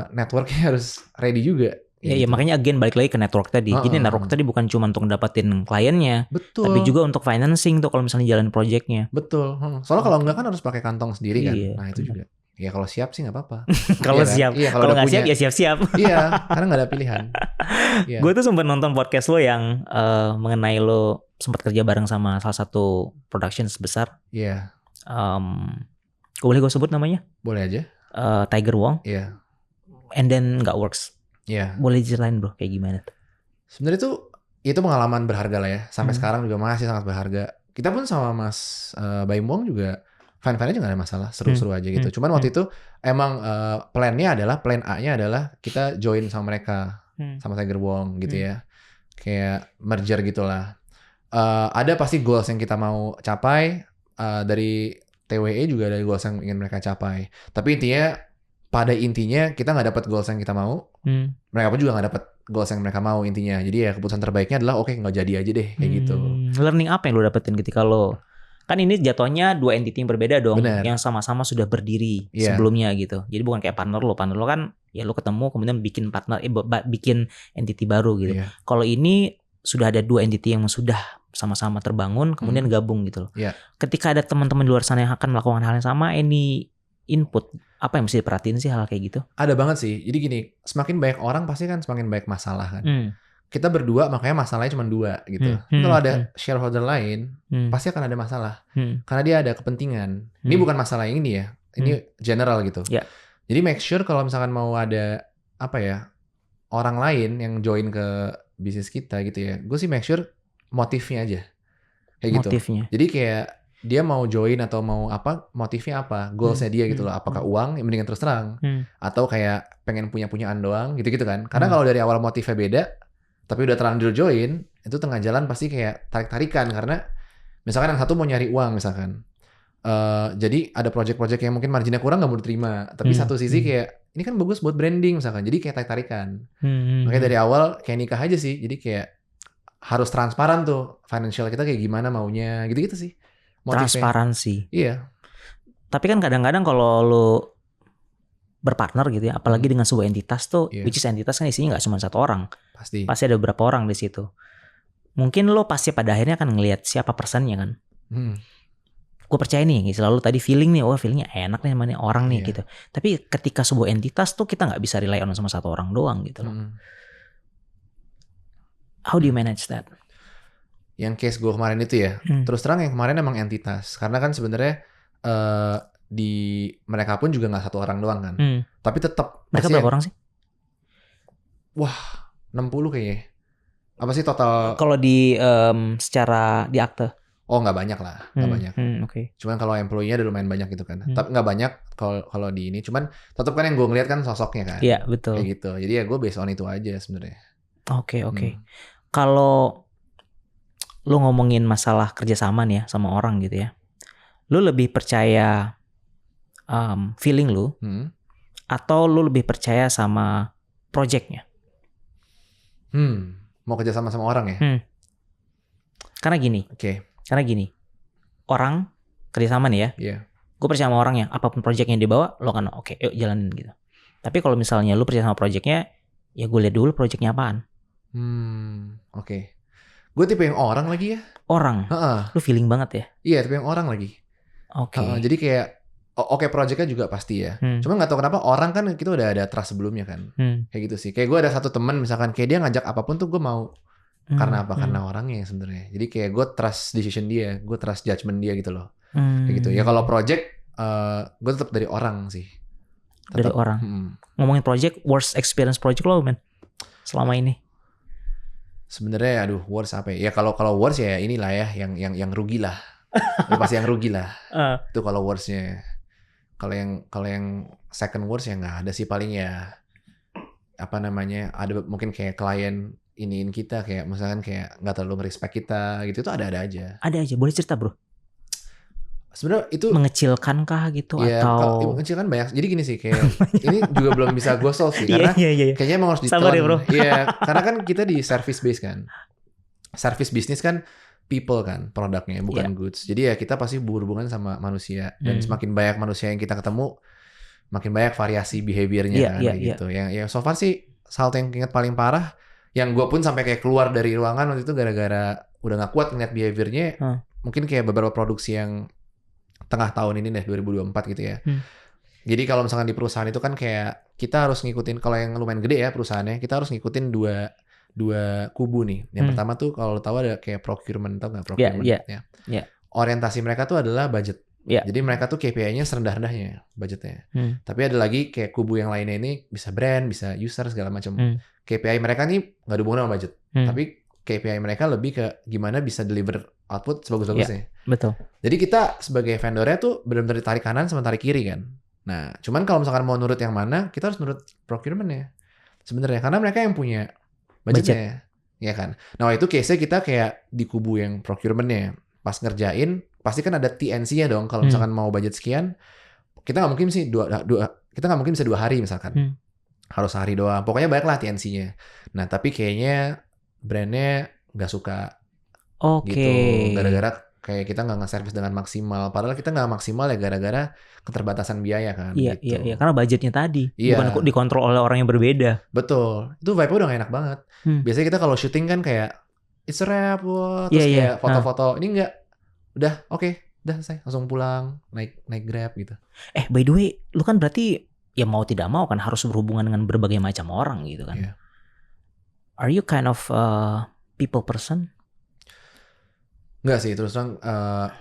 networknya harus ready juga. Ya, makanya again balik lagi ke network tadi. Jadi network tadi bukan cuma untuk dapetin kliennya, betul. Tapi juga untuk financing tuh kalau misalnya jalan projectnya. Betul. Soalnya kalau enggak kan harus pakai kantong sendiri kan. Nah itu juga. Ya kalau siap sih nggak apa-apa. Kalau siap. Iya, kalau nggak siap ya siap-siap. Iya, karena nggak ada pilihan. Gue tuh sempat nonton podcast lo yang mengenai lo sempat kerja bareng sama salah satu production besar. Iya. Boleh gue sebut namanya? Boleh aja. Tiger Wong. Iya. And then nggak works. Iya. Boleh ceritain bro, kayak gimana tuh? Sebenarnya tuh itu pengalaman berharga lah ya. Sampai sekarang juga masih sangat berharga. Kita pun sama Mas Baim Wong juga fan-fannya juga gak ada masalah, seru-seru aja gitu. Cuman waktu itu emang plan-nya adalah, plan A-nya adalah kita join sama mereka, sama Tiger Wong gitu ya. Kayak merger gitulah. Ada pasti goals yang kita mau capai, dari TWE juga ada goals yang ingin mereka capai. Tapi pada intinya kita nggak dapat goals yang kita mau, mereka pun juga nggak dapat goals yang mereka mau intinya. Jadi ya keputusan terbaiknya adalah oke, nggak jadi aja deh kayak gitu. Learning apa yang lo dapetin ketika lo kan ini jatuhnya 2 entity yang berbeda dong. Bener. Yang sama-sama sudah berdiri sebelumnya gitu. Jadi bukan kayak partner lo kan ya lo ketemu kemudian bikin bikin entity baru gitu. Kalau ini sudah ada 2 entity yang sudah sama-sama terbangun kemudian gabung gitu loh. Ketika ada teman-teman di luar sana yang akan melakukan hal yang sama, ini input apa yang mesti diperhatiin sih hal kayak gitu? Ada banget sih. Jadi gini, semakin banyak orang pasti kan semakin banyak masalah kan. Kita berdua makanya masalahnya cuma 2 gitu. Kalau ada shareholder lain, pasti akan ada masalah. Karena dia ada kepentingan. Ini bukan masalah yang ini ya. Ini general gitu. Jadi make sure kalau misalkan mau ada orang lain yang join ke bisnis kita gitu ya. Gue sih make sure motifnya aja. Kayak gitu. Jadi kayak dia mau join atau mau apa, motifnya apa, goalsnya dia gitu loh. Apakah uang, yang mendingan terus terang. Atau kayak pengen punyaan doang gitu-gitu kan. Karena kalau dari awal motifnya beda, tapi udah terlanjur join, itu tengah jalan pasti kayak tarik-tarikan. Karena misalkan yang satu mau nyari uang misalkan. Jadi ada project-project yang mungkin marginnya kurang gak mau diterima. Tapi satu sisi kayak, ini kan bagus buat branding misalkan. Jadi kayak tarik-tarikan. Makanya dari awal kayak nikah aja sih. Jadi kayak harus transparan tuh. Financial kita kayak gimana maunya. Gitu-gitu sih. Motifnya. Transparansi. Iya. Tapi kan kadang-kadang kalau lo berpartner gitu ya, apalagi dengan sebuah entitas tuh, which is entitas kan isinya nggak cuma 1 orang, pasti ada beberapa orang di situ. Mungkin lo pasti pada akhirnya akan ngelihat siapa personnya kan. Gue percaya nih, selalu tadi feeling nih, feelingnya enak nih sama nih orang nih gitu. Tapi ketika sebuah entitas tuh kita nggak bisa rely on sama 1 orang doang gitu loh. How do you manage that? Yang case gue kemarin itu ya, terus terang yang kemarin emang entitas, karena kan sebenarnya di mereka pun juga nggak 1 orang doang kan. Tapi tetap mereka berapa orang sih? Wah, 60 kayaknya. Apa sih total? Kalau di secara di akte? Oh, nggak banyak lah, nggak banyak. Okay. Cuman kalau employee-nya udah lumayan banyak gitu kan. Tapi nggak banyak kalau di ini. Cuman tetap kan yang gue ngeliat kan sosoknya kan. Iya, betul. Kayak gitu. Jadi ya gue based on itu aja sebenarnya. Oke. Kalau lu ngomongin masalah kerjasama nih ya sama orang gitu ya, lu lebih percaya feeling lu atau lu lebih percaya sama projectnya? Mau kerja sama orang ya? Karena gini. Karena gini. Orang kerja sama nih ya. Gue percaya sama orang yang apapun project yang dibawa, lo kan oke, yuk jalanin gitu. Tapi kalau misalnya lu percaya sama projectnya, ya gue lihat dulu projectnya apaan. Gue tipe yang orang lagi ya. Orang? Lu feeling banget ya? Iya, tipe yang orang lagi. Jadi kayak projectnya juga pasti ya. Cuma gak tahu kenapa orang kan kita udah ada trust sebelumnya kan. Kayak gitu sih. Kayak gue ada satu teman misalkan kayak dia ngajak apapun tuh gue mau. Karena apa? Karena orangnya sebenarnya. Jadi kayak gue trust decision dia, gue trust judgment dia gitu loh. Kayak gitu. Ya kalau project gue tetap dari orang sih. Dari orang. Ngomongin project, worst experience project lo men selama ini? Sebenarnya worst apa ya? Ya kalau worst ya inilah ya yang rugi lah. Ya pasti yang rugi lah. Itu kalau worstnya. Kalau yang second worst ya nggak ada sih, paling ya apa namanya, ada mungkin kayak klien iniin kita kayak misalkan kayak nggak terlalu nge-respect kita gitu, itu ada aja. Ada aja, boleh cerita bro? Sebenarnya itu Mengecilkan kah gitu ya, atau? kalau mengecilkan banyak. Jadi gini sih kayak ini juga belum bisa gue solve sih karena kayaknya emang harus Sabar ditelan. ya bro. Iya, karena kan kita di service base kan. Service bisnis kan people kan produknya, bukan goods. Jadi ya kita pasti berhubungan sama manusia dan semakin banyak manusia yang kita ketemu, makin banyak variasi behaviornya kan gitu. Yang so far sih hal yang ingat paling parah, yang gue pun sampai kayak keluar dari ruangan waktu itu gara-gara udah gak kuat ngeliat behaviornya. Mungkin kayak beberapa produksi yang tengah tahun ini deh 2024 gitu ya. Jadi kalau misalkan di perusahaan itu kan kayak kita harus ngikutin, kalau yang lumayan gede ya perusahaannya, kita harus ngikutin dua kubu nih. Yang pertama tuh kalau lo tahu ada kayak procurement, tau nggak procurement? Orientasi mereka tuh adalah budget. Jadi mereka tuh KPI-nya serendah-rendahnya budgetnya. Tapi ada lagi kayak kubu yang lainnya ini bisa brand, bisa user segala macam. KPI mereka nih nggak ada hubungan sama budget. Tapi KPI mereka lebih ke gimana bisa deliver output sebagus-bagusnya. Betul. Jadi kita sebagai vendornya tuh benar-benar ditarik kanan sama tarik kiri kan. Nah, cuman kalau misalkan mau nurut yang mana, kita harus nurut procurement-nya. Sebenarnya karena mereka yang punya budgetnya. Ya kan. Nah, itu case-nya kita kayak di kubu yang procurement-nya. Pas ngerjain, pasti kan ada TNC-nya dong. Kalau misalkan mau budget sekian, kita nggak mungkin sih kita nggak mungkin bisa 2 hari misalkan. Harus sehari doang. Pokoknya banyak lah TNC-nya. Nah, tapi kayaknya brandnya nggak suka gitu, gara-gara kayak kita nggak nge-service dengan maksimal. Padahal kita nggak maksimal ya gara-gara keterbatasan biaya kan. Iya, gitu. iya, karena budgetnya tadi bukan dikontrol oleh orang yang berbeda. Betul, itu vibe-nya udah gak enak banget. Biasanya kita kalau syuting kan kayak it's a wrap, terus kayak foto-foto. Ini nggak, udah oke, udah selesai, langsung pulang, naik Grab gitu. By the way, lu kan berarti ya mau tidak mau kan harus berhubungan dengan berbagai macam orang gitu kan. Yeah. Are you kind of people person? Enggak sih, terus terang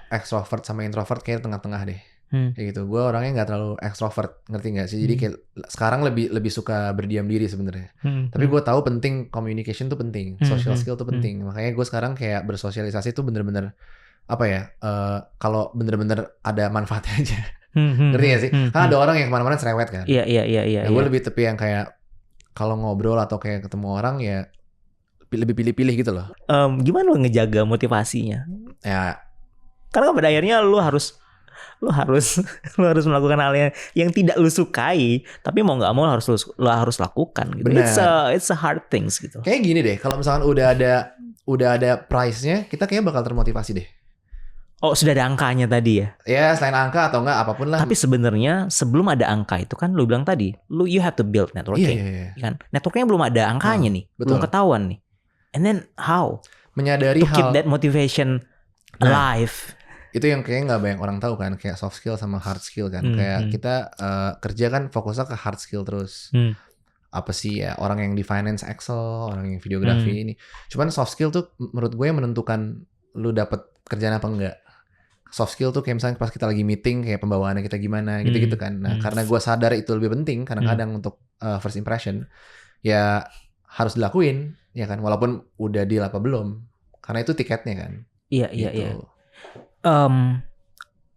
extrovert sama introvert kayak tengah-tengah deh. Kayak gitu. Gue orangnya nggak terlalu extrovert, ngerti nggak sih? Jadi kayak sekarang lebih suka berdiam diri sebenarnya. Tapi gue tahu penting communication tuh penting, social skill tuh penting. Makanya gue sekarang kayak bersosialisasi tuh bener-bener apa ya? Kalau bener-bener ada manfaatnya aja. Ngerti gak sih? Kan ada orang yang kemana-mana cerewet kan. Iya. Gue lebih tepi yang kayak kalau ngobrol atau kayak ketemu orang ya lebih pilih-pilih gitu loh. Gimana lo ngejaga motivasinya? Ya, karena pada akhirnya lu harus melakukan hal yang tidak lu sukai, tapi mau nggak mau lu harus lakukan gitu. It's a hard things gitu. Kayak gini deh, kalau misalkan udah ada price-nya, kita kayaknya bakal termotivasi deh. Oh, sudah ada angkanya tadi ya? Ya, selain angka atau enggak apapun lah. Tapi sebenarnya sebelum ada angka itu kan lu bilang tadi, you have to build networking. Iya. Kan? Networknya belum ada angkanya nih, betul. belum ketahuan nih. And then how? Menyadari to keep that motivation alive. Itu yang kayaknya nggak banyak orang tahu kan, kayak soft skill sama hard skill kan. Kayak kita kerja kan fokusnya ke hard skill terus. Apa sih ya, orang yang di finance Excel, orang yang videografi ini. Cuman soft skill tuh menurut gue yang menentukan lu dapet kerjaan apa enggak. Soft skill tuh kayak misalnya pas kita lagi meeting kayak pembawaannya kita gimana gitu-gitu kan. Nah, karena gue sadar itu lebih penting kadang-kadang untuk first impression, ya harus dilakuin ya kan, walaupun udah deal apa belum. Karena itu tiketnya kan. Iya.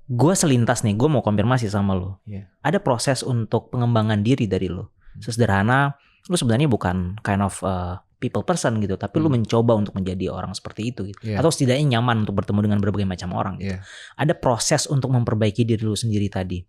Gue selintas nih, gue mau konfirmasi sama lo. Ada proses untuk pengembangan diri dari lo. Sesederhana, lo sebenarnya bukan kind of people person gitu, tapi lu mencoba untuk menjadi orang seperti itu gitu. Atau setidaknya nyaman untuk bertemu dengan berbagai macam orang gitu. Ada proses untuk memperbaiki diri lu sendiri tadi.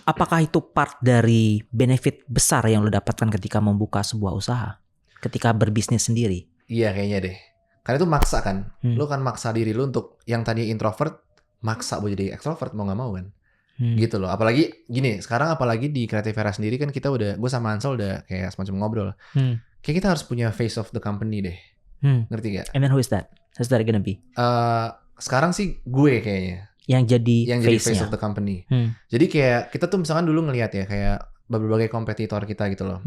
Apakah itu part dari benefit besar yang lu dapatkan ketika membuka sebuah usaha? Ketika berbisnis sendiri? Iya kayaknya deh. Karena itu maksa kan. Lu kan maksa diri lu untuk yang tadi introvert, maksa buat jadi extrovert mau gak mau kan. Gitu loh. Apalagi gini, sekarang apalagi di Creative Era sendiri kan kita gue sama Ansel udah kayak semacam ngobrol. Kayak kita harus punya face of the company deh. Ngerti gak? And then who is that? Who's that gonna be? Sekarang sih gue kayaknya. Yang jadi face of the company. Jadi kayak kita tuh misalkan dulu ngelihat ya kayak berbagai kompetitor kita gitu loh.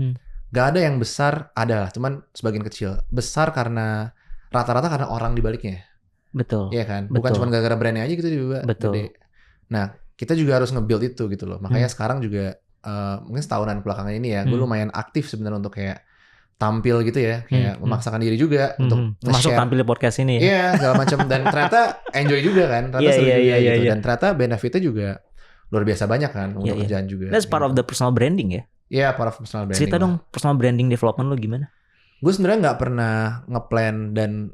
Gak ada yang besar, ada lah, cuman sebagian kecil. Besar karena rata-rata karena orang di baliknya. Betul. Iya kan? Bukan cuma gara-gara brandnya aja gitu juga. Betul. Gede. Nah, kita juga harus nge-build itu gitu loh. Makanya sekarang juga mungkin setahunan belakangan ini ya, gue lumayan aktif sebenarnya untuk kayak tampil gitu ya, kayak memaksakan diri juga untuk masuk tampil di podcast ini ya. Iya, segala macam, dan ternyata enjoy juga kan, ternyata seru juga gitu. Dan ternyata benefitnya juga luar biasa banyak kan untuk kerjaan juga. That's part of the personal branding ya. Iya, part of personal branding. Cerita lah. dong personal branding development lu gimana? Gue sebenarnya nggak pernah ngeplan dan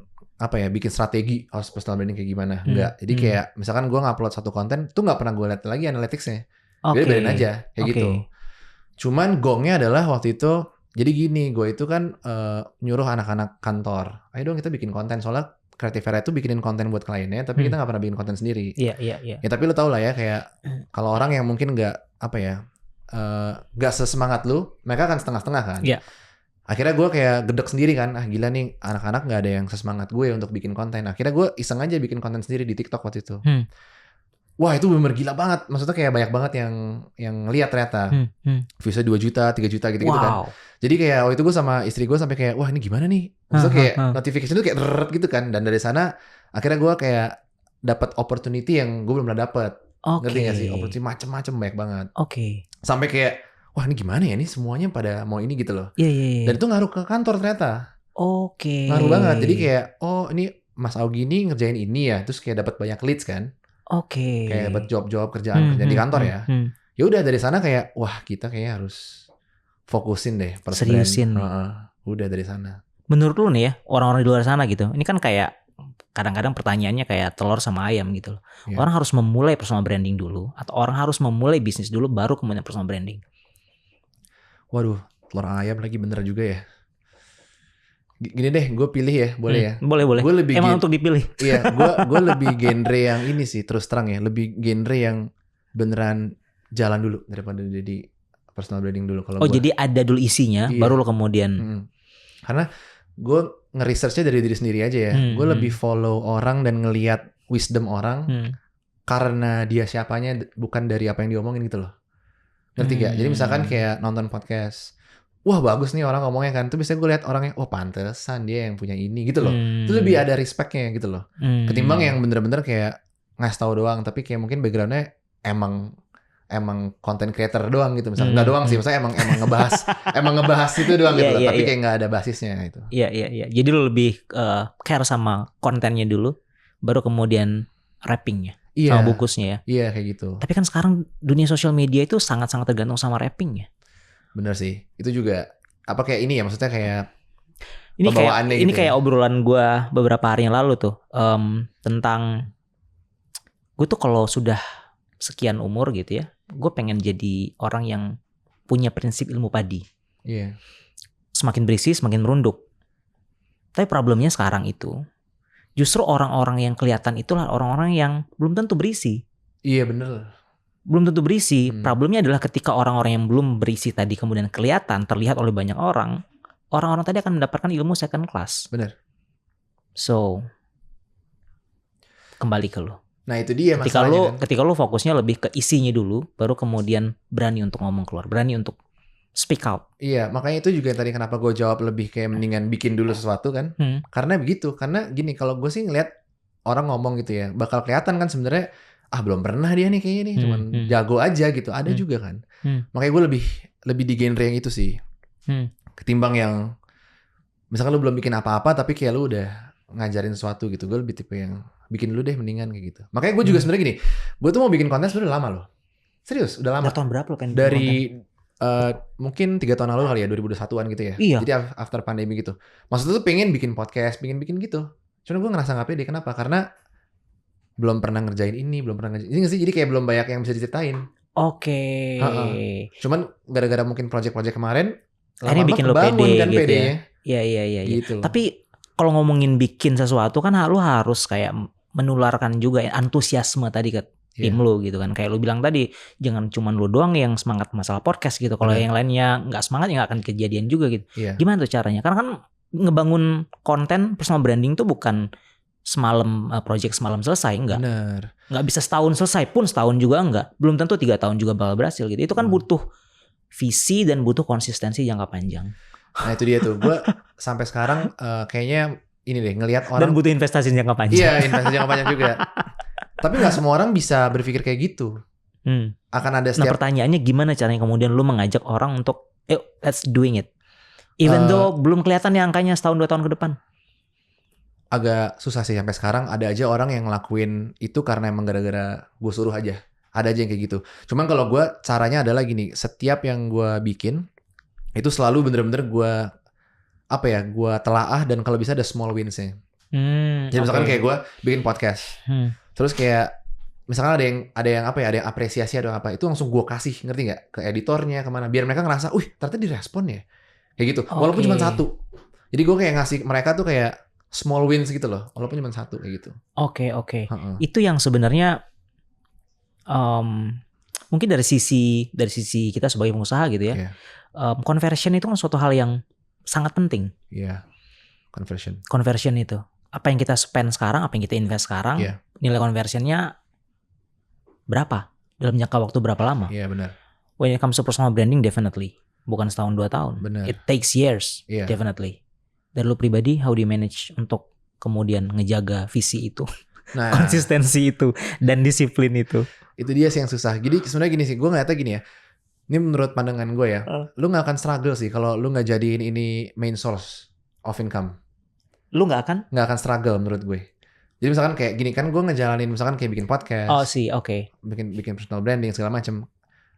bikin strategi harus personal branding kayak gimana. Enggak. Jadi kayak misalkan gue ngupload satu konten tuh nggak pernah gue lihat lagi analyticsnya. Jadi biarin aja kayak gitu. Cuman gongnya adalah waktu itu, jadi gini, gue itu kan nyuruh anak-anak kantor, ayo dong kita bikin konten, soalnya Creative Era itu bikinin konten buat kliennya, tapi kita nggak pernah bikin konten sendiri. Iya. Ya tapi lo tau lah ya, kayak kalau orang yang mungkin nggak nggak sesemangat lu, mereka kan setengah-setengah kan. Iya. Akhirnya gue kayak gedek sendiri kan, gila nih anak-anak nggak ada yang sesemangat gue untuk bikin konten. Akhirnya gue iseng aja bikin konten sendiri di TikTok waktu itu. Wah itu bener gila banget. Maksudnya kayak banyak banget yang lihat ternyata. Viewsnya 2 juta, 3 juta gitu-gitu kan. Jadi kayak waktu itu gue sama istri gue sampai kayak, wah ini gimana nih? Maksudnya kayak notification itu kayak gitu kan. Dan dari sana akhirnya gue kayak dapat opportunity yang gue belum pernah dapet. Ngerti gak sih? Opportunity macem-macem banyak banget. Sampai kayak, wah ini gimana ya? Ini semuanya pada mau ini gitu loh. Iya. Dan itu ngaruh ke kantor ternyata. Ngaruh banget. Jadi kayak, oh ini Mas Augie ini ngerjain ini ya. Terus kayak dapat banyak leads kan. Kayak dapat job-job kerjaan di kantor ya. Ya udah dari sana kayak wah kita kayaknya harus fokusin deh seriusin. Udah dari sana. Menurut lu nih ya, orang-orang di luar sana gitu. Ini kan kayak kadang-kadang pertanyaannya kayak telur sama ayam gitu loh. Yeah. Orang harus memulai personal branding dulu atau orang harus memulai bisnis dulu baru kemudian personal branding. Waduh, telur ayam lagi bener juga ya. Gini deh, gue pilih ya, boleh ya? Boleh. Gua lebih emang untuk dipilih? Iya, gue lebih genre yang ini sih, terus terang ya. Lebih genre yang beneran jalan dulu daripada jadi personal branding dulu. Kalau jadi ada dulu isinya, baru lo kemudian. Karena gue nge-researchnya dari diri sendiri aja ya. Gue lebih follow orang dan ngelihat wisdom orang karena dia siapanya, bukan dari apa yang diomongin gitu loh. Ngerti gak? Jadi misalkan kayak nonton podcast, wah bagus nih orang ngomongnya kan. Tuh biasanya gue lihat orangnya, wah pantesan dia yang punya ini gitu loh. Itu lebih ada respectnya gitu loh. Ketimbang yang bener-bener kayak ngasih tahu doang, tapi kayak mungkin backgroundnya emang content creator doang gitu misalnya. Enggak doang sih, misalnya emang ngebahas itu doang gitu loh, tapi kayak nggak ada basisnya gitu. Iya. Jadi lo lebih care sama kontennya dulu, baru kemudian rappingnya. Sama bungkusnya ya. Iya kayak gitu. Tapi kan sekarang dunia sosial media itu sangat-sangat tergantung sama rappingnya. Bener sih. Itu juga kayak ini ya, maksudnya kayak ini kayak obrolan gue beberapa hari yang lalu tuh tentang gue tuh kalau sudah sekian umur gitu ya, gue pengen jadi orang yang punya prinsip ilmu padi. Iya. Semakin berisi semakin merunduk. Tapi problemnya sekarang itu justru orang-orang yang kelihatan itulah orang-orang yang belum tentu berisi. Iya bener. Belum tentu berisi. Problemnya adalah ketika orang-orang yang belum berisi tadi kemudian kelihatan, terlihat oleh banyak orang, orang-orang tadi akan mendapatkan ilmu second class. Bener. So, kembali ke lo. Nah itu dia masalahnya. Ketika lo fokusnya lebih ke isinya dulu, baru kemudian berani untuk ngomong keluar, berani untuk speak out. Iya, makanya itu juga tadi kenapa gue jawab lebih kayak mendingan bikin dulu sesuatu kan. Karena begitu, karena gini, kalau gue sih ngeliat orang ngomong gitu ya, bakal kelihatan kan sebenarnya belum pernah dia nih kayaknya nih, cuman jago aja gitu. Ada juga kan. Makanya gue lebih di genre yang itu sih. Ketimbang yang misalkan lu belum bikin apa-apa tapi kayak lu udah ngajarin sesuatu gitu. Gue lebih tipe yang bikin dulu deh mendingan kayak gitu. Makanya gue juga sebenarnya gini, gue tuh mau bikin konten sebenarnya lama loh. Serius, udah lama. Tahun berapa lo pengen dari mungkin 3 tahun lalu kali ya, 2021an gitu ya. Iya. Jadi after pandemi gitu. Maksudnya tuh pengen bikin podcast, pengen bikin gitu. Cuman gue ngerasa gak pede. Kenapa? Karena belum pernah ngerjain ini, belum pernah ngerjain ini sih. Jadi kayak belum banyak yang bisa diceritain. Oke. Cuman gara-gara mungkin project-project kemarin, ini bikin lo pede kan gitu pedenya. ya. Iya. Gitu. Tapi kalau ngomongin bikin sesuatu kan lo harus kayak menularkan juga antusiasme tadi ke tim lo gitu kan. Kayak lo bilang tadi, jangan cuma lo doang yang semangat masalah podcast gitu. Kalau yang lainnya nggak semangat ya nggak akan kejadian juga gitu. Gimana tuh caranya? Karena kan ngebangun konten personal branding tuh bukan semalam project semalam selesai, enggak. Bener. Nggak bisa setahun selesai pun, setahun juga enggak. Belum tentu 3 tahun juga bakal berhasil gitu. Itu kan butuh visi dan butuh konsistensi jangka panjang. Nah itu dia tuh. Gue sampai sekarang kayaknya ini deh ngelihat orang. Dan butuh investasi jangka panjang. Iya, investasi jangka panjang juga. Tapi nggak semua orang bisa berpikir kayak gitu. Akan ada setiap. Nah pertanyaannya gimana caranya kemudian lu mengajak orang untuk, let's doing it. Even though belum kelihatan ya angkanya setahun 2 tahun ke depan. Agak susah sih sampai sekarang. Ada aja orang yang ngelakuin itu karena emang gara-gara gue suruh aja. Ada aja yang kayak gitu. Cuman kalau gue caranya adalah gini, setiap yang gue bikin itu selalu bener-bener gue gue telaah dan kalau bisa ada small wins-nya. Jadi misalkan kayak gue bikin podcast, terus kayak misalkan ada yang apresiasi ada apa, itu langsung gue kasih, ngerti nggak, ke editornya kemana, biar mereka ngerasa, ternyata direspon ya, kayak gitu. Walaupun cuma satu. Jadi gue kayak ngasih mereka tuh kayak small wins gitu loh, walaupun cuma satu kayak gitu. Oke. Itu yang sebenarnya mungkin dari sisi kita sebagai pengusaha gitu ya. Conversion itu kan suatu hal yang sangat penting. Iya. Conversion itu. Apa yang kita spend sekarang, apa yang kita invest sekarang, nilai conversionnya berapa? Dalam jangka waktu berapa lama? Iya, benar. When it comes to personal branding, definitely. Bukan setahun 2 tahun. Benar. It takes years, definitely. Dari lu pribadi, how do you manage untuk kemudian ngejaga visi itu? Nah, konsistensi itu, dan disiplin itu. Itu dia sih yang susah. Jadi sebenarnya gini sih, gue ngeliatnya gini ya. Ini menurut pandangan gue ya. Lu gak akan struggle sih kalau lu gak jadiin ini main source of income. Lu gak akan struggle menurut gue. Jadi misalkan kayak gini kan, gue ngejalanin misalkan kayak bikin podcast. Bikin personal branding segala macem.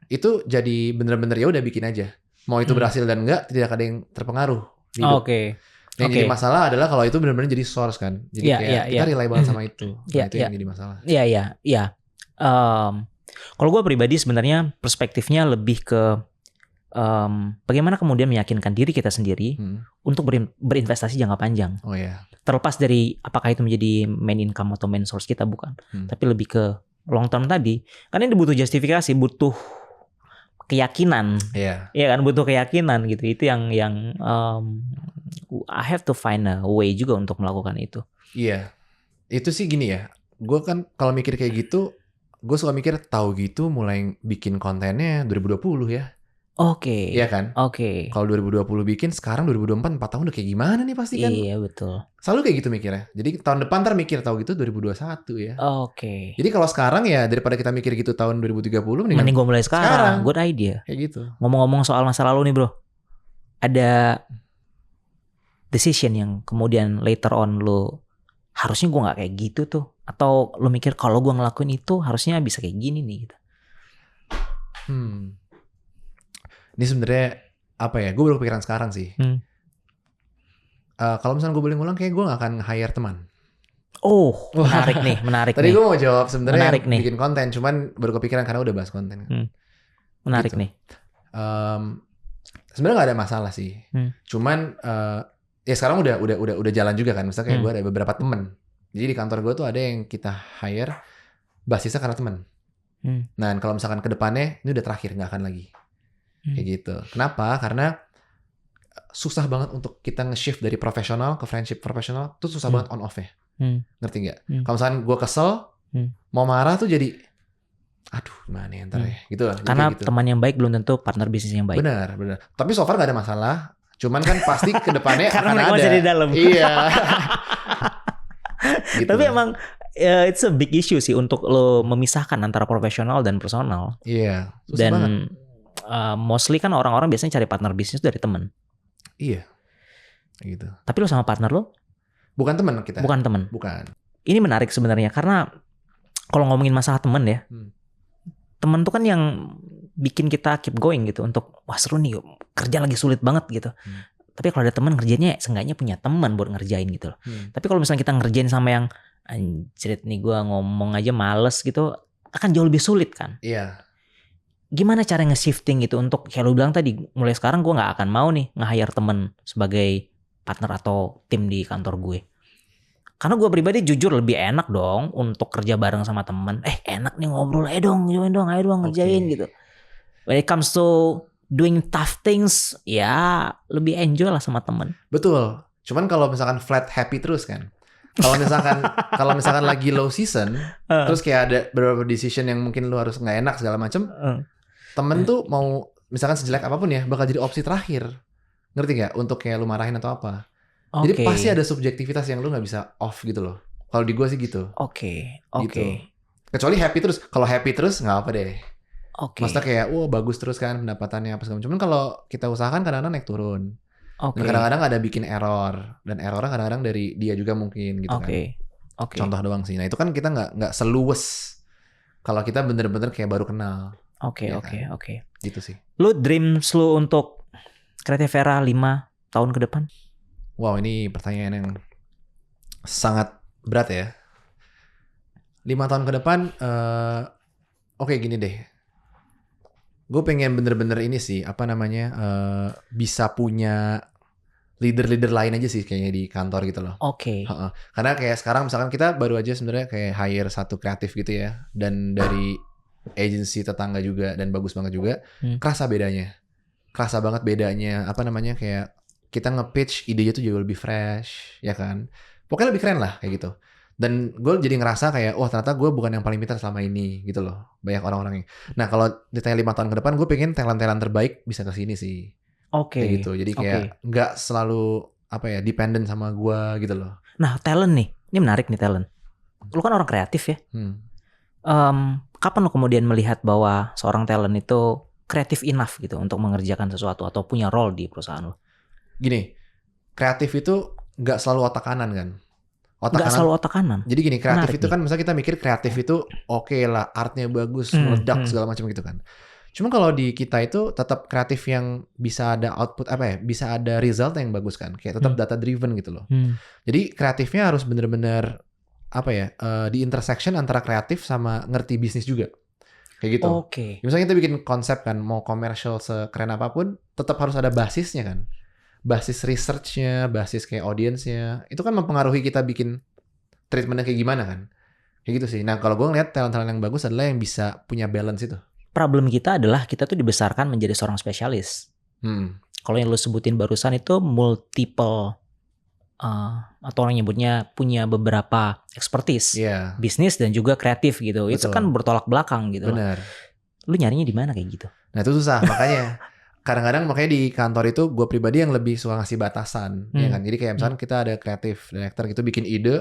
Itu jadi bener-bener ya udah bikin aja. Mau itu berhasil dan enggak, tidak ada yang terpengaruh. Yang jadi masalah adalah kalau itu bener-bener jadi source kan. Jadi kita rely banget sama itu. Itu yang jadi masalah. Iya. Kalau gue pribadi sebenarnya perspektifnya lebih ke bagaimana kemudian meyakinkan diri kita sendiri untuk berinvestasi jangka panjang. Terlepas dari apakah itu menjadi main income atau main source kita, bukan. Tapi lebih ke long term tadi. Karena ini butuh justifikasi, butuh keyakinan. Iya kan, butuh keyakinan gitu. Itu yang I have to find a way juga untuk melakukan itu. Iya. Itu sih gini ya. Gue kan kalau mikir kayak gitu, gue suka mikir tahu gitu mulai bikin kontennya 2020 ya. Iya kan? Kalau 2020 bikin, sekarang 2024 4 tahun udah kayak gimana nih pasti kan? Iya, betul. Selalu kayak gitu mikirnya. Jadi tahun depan ntar mikir tahu gitu 2021 ya. Jadi kalau sekarang ya daripada kita mikir gitu tahun 2030 mending gue mulai sekarang. Good idea. Kayak gitu. Ngomong-ngomong soal masa lalu nih, Bro. Ada decision yang kemudian later on lo harusnya gue gak kayak gitu tuh, atau lo mikir kalau gue ngelakuin itu harusnya bisa kayak gini nih gitu. Ini sebenarnya apa ya? Gue baru kepikiran sekarang sih. Kalau misalnya gue boleh ngulang, kayak gue gak akan hire teman. Menarik Tadi nih. gue mau jawab sebenarnya bikin konten, cuman baru kepikiran karena udah bahas konten. Menarik gitu. nih. Sebenarnya gak ada masalah sih. Cuman ya sekarang udah jalan juga kan. Misalnya kayak gue ada beberapa temen. Jadi di kantor gue tuh ada yang kita hire basisnya karena temen. Nah kalau misalkan ke depannya ini udah terakhir, gak akan lagi. Kayak gitu. Kenapa? Karena susah banget untuk kita nge-shift dari profesional ke friendship profesional. Tuh susah banget on off ya. Ngerti gak? Kalau misalkan gue kesel, mau marah tuh jadi aduh gimana ya ntar ya gitu. Karena gitu. Teman yang baik belum tentu partner bisnis yang baik. Benar. Tapi so far gak ada masalah. Cuman kan pasti ke depannya karena akan mereka ada. masih di dalam. Iya. Gitu. Tapi emang it's a big issue sih untuk lo memisahkan antara profesional dan personal. Susah dan banget. Mostly kan orang-orang biasanya cari partner bisnis dari teman. Iya. Gitu. Tapi lo sama partner lo? Bukan teman kita. Bukan teman. Bukan. Ini menarik sebenarnya karena kalau ngomongin masalah teman ya, teman tuh kan yang bikin kita keep going gitu untuk wah seru nih, kerja lagi sulit banget gitu. Tapi kalau ada teman ngerjainnya, seenggaknya punya teman buat ngerjain gitu loh. Tapi kalau misalnya kita ngerjain sama yang anjrit nih gue ngomong aja males gitu, akan jauh lebih sulit kan. Iya. Gimana cara nge-shifting gitu untuk kayak lu bilang tadi, mulai sekarang gue gak akan mau nih nge-hire temen sebagai partner atau tim di kantor gue. Karena gue pribadi jujur lebih enak dong untuk kerja bareng sama temen. Enak nih ngobrol, ayo dong ngerjain gitu. When it comes to doing tough things, ya lebih enjoy lah sama temen. Betul. Cuman kalau misalkan flat happy terus kan. Kalau misalkan lagi low season, terus kayak ada beberapa decision yang mungkin lu harus nggak enak segala macem, temen tuh mau misalkan sejelek apapun ya bakal jadi opsi terakhir, ngerti nggak? Untuk kayak lu marahin atau apa. Jadi pasti ada subjektivitas yang lu nggak bisa off gitu loh. Kalau di gue sih gitu. Gitu. Kecuali happy terus. Kalau happy terus nggak apa deh. Maksudnya kayak bagus terus kan pendapatannya apa segala macam. Cuman kalau kita usahakan kadang-kadang naik turun. Dan kadang-kadang ada bikin error, dan errornya kadang-kadang dari dia juga mungkin gitu kan. Contoh doang sih. Nah itu kan kita nggak seluwes Kalau kita bener-bener kayak baru kenal. Oke, Ya oke, kan? oke. Gitu sih. Lu dreams lu untuk Creative Era 5 tahun ke depan? Wow, ini pertanyaan yang sangat berat ya. 5 tahun ke depan, oke gini deh. Gue pengen bener-bener ini sih, apa namanya, bisa punya leader-leader lain aja sih kayaknya di kantor gitu loh. Oke. Heeh. Karena kayak sekarang misalkan kita baru aja sebenarnya kayak hire satu kreatif gitu ya, dan dari agency tetangga juga dan bagus banget juga, kerasa bedanya. Kerasa banget bedanya, apa namanya, kayak kita nge-pitch idenya tuh jauh lebih fresh, ya kan. Pokoknya lebih keren lah kayak gitu. Dan gue jadi ngerasa kayak, wah ternyata gue bukan yang paling pintar selama ini gitu loh. Banyak orang-orangnya. Nah kalau ditanya 5 tahun ke depan, gue pengen talent-talent terbaik bisa ke sini sih. Oke. Kayak gitu. Jadi kayak nggak selalu apa ya dependent sama gue gitu loh. Nah talent nih, ini menarik nih talent. Lu kan orang kreatif ya. Kapan lu kemudian melihat bahwa seorang talent itu kreatif enough gitu untuk mengerjakan sesuatu atau punya role di perusahaan lu? Gini, kreatif itu nggak selalu otak kanan kan. Nggak selalu otak kanan. Jadi gini, kreatif Menarik itu nih. kan misalnya kita mikir kreatif itu oke lah, artnya bagus, meledak segala macam gitu kan. Cuma kalau di kita itu tetap kreatif yang bisa ada output apa ya, bisa ada result yang bagus kan, kayak tetap data driven gitu loh. Jadi kreatifnya harus bener-bener apa ya, di intersection antara kreatif sama ngerti bisnis juga. Kayak gitu. Oke. Misalnya kita bikin konsep kan, mau commercial sekeren apapun, tetap harus ada basisnya kan. Basis research-nya, basis kayak audience-nya, itu kan mempengaruhi kita bikin treatment-nya kayak gimana kan. Kayak gitu sih. Nah kalau gue ngeliat talent-talent yang bagus adalah yang bisa punya balance itu. Problem kita adalah kita tuh dibesarkan menjadi seorang spesialis. Kalau yang lu sebutin barusan itu multiple, atau orang nyebutnya punya beberapa expertise. Bisnis dan juga kreatif gitu. Betul. Itu kan bertolak belakang gitu. Bener. Lu nyarinya di mana kayak gitu? Nah itu susah, makanya kadang-kadang makanya di kantor itu gue pribadi yang lebih suka ngasih batasan, ya kan. Jadi kayak misalkan kita ada kreatif director gitu bikin ide,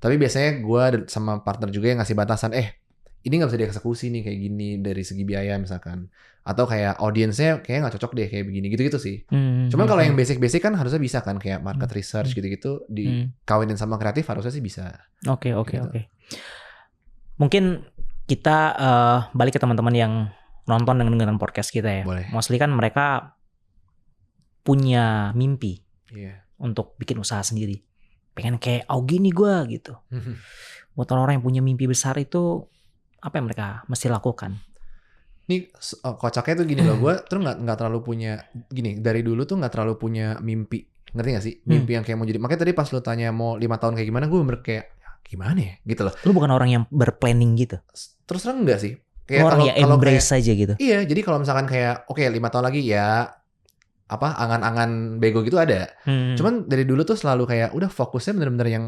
tapi biasanya gue sama partner juga yang ngasih batasan, ini nggak bisa dieksekusi nih kayak gini dari segi biaya misalkan, atau kayak audiensnya kayak nggak cocok deh kayak begini gitu-gitu sih. Cuman kalau yang basic-basic kan harusnya bisa kan, kayak market research gitu-gitu dikawinin sama kreatif harusnya sih bisa. Oke. Mungkin kita balik ke teman-teman yang nonton dan dengerin podcast kita ya. Boleh. Mostly kan mereka punya mimpi untuk bikin usaha sendiri. Pengen kayak Augie nih gue gitu. Buat orang-orang yang punya mimpi besar itu apa yang mereka mesti lakukan? Nih kocaknya tuh gini loh, gue tuh nggak terlalu punya gini, dari dulu tuh nggak terlalu punya mimpi, ngerti gak sih? Mimpi yang kayak mau jadi. Makanya tadi pas lu tanya mau 5 tahun kayak gimana, gue bener kayak gimana ya gitu loh. Lu bukan orang yang berplanning gitu? Terus terang enggak sih. Kayak orang ya embrace aja gitu. Iya, jadi kalau misalkan kayak 5 tahun lagi ya apa angan-angan bego gitu ada. Cuman dari dulu tuh selalu kayak udah fokusnya bener-bener yang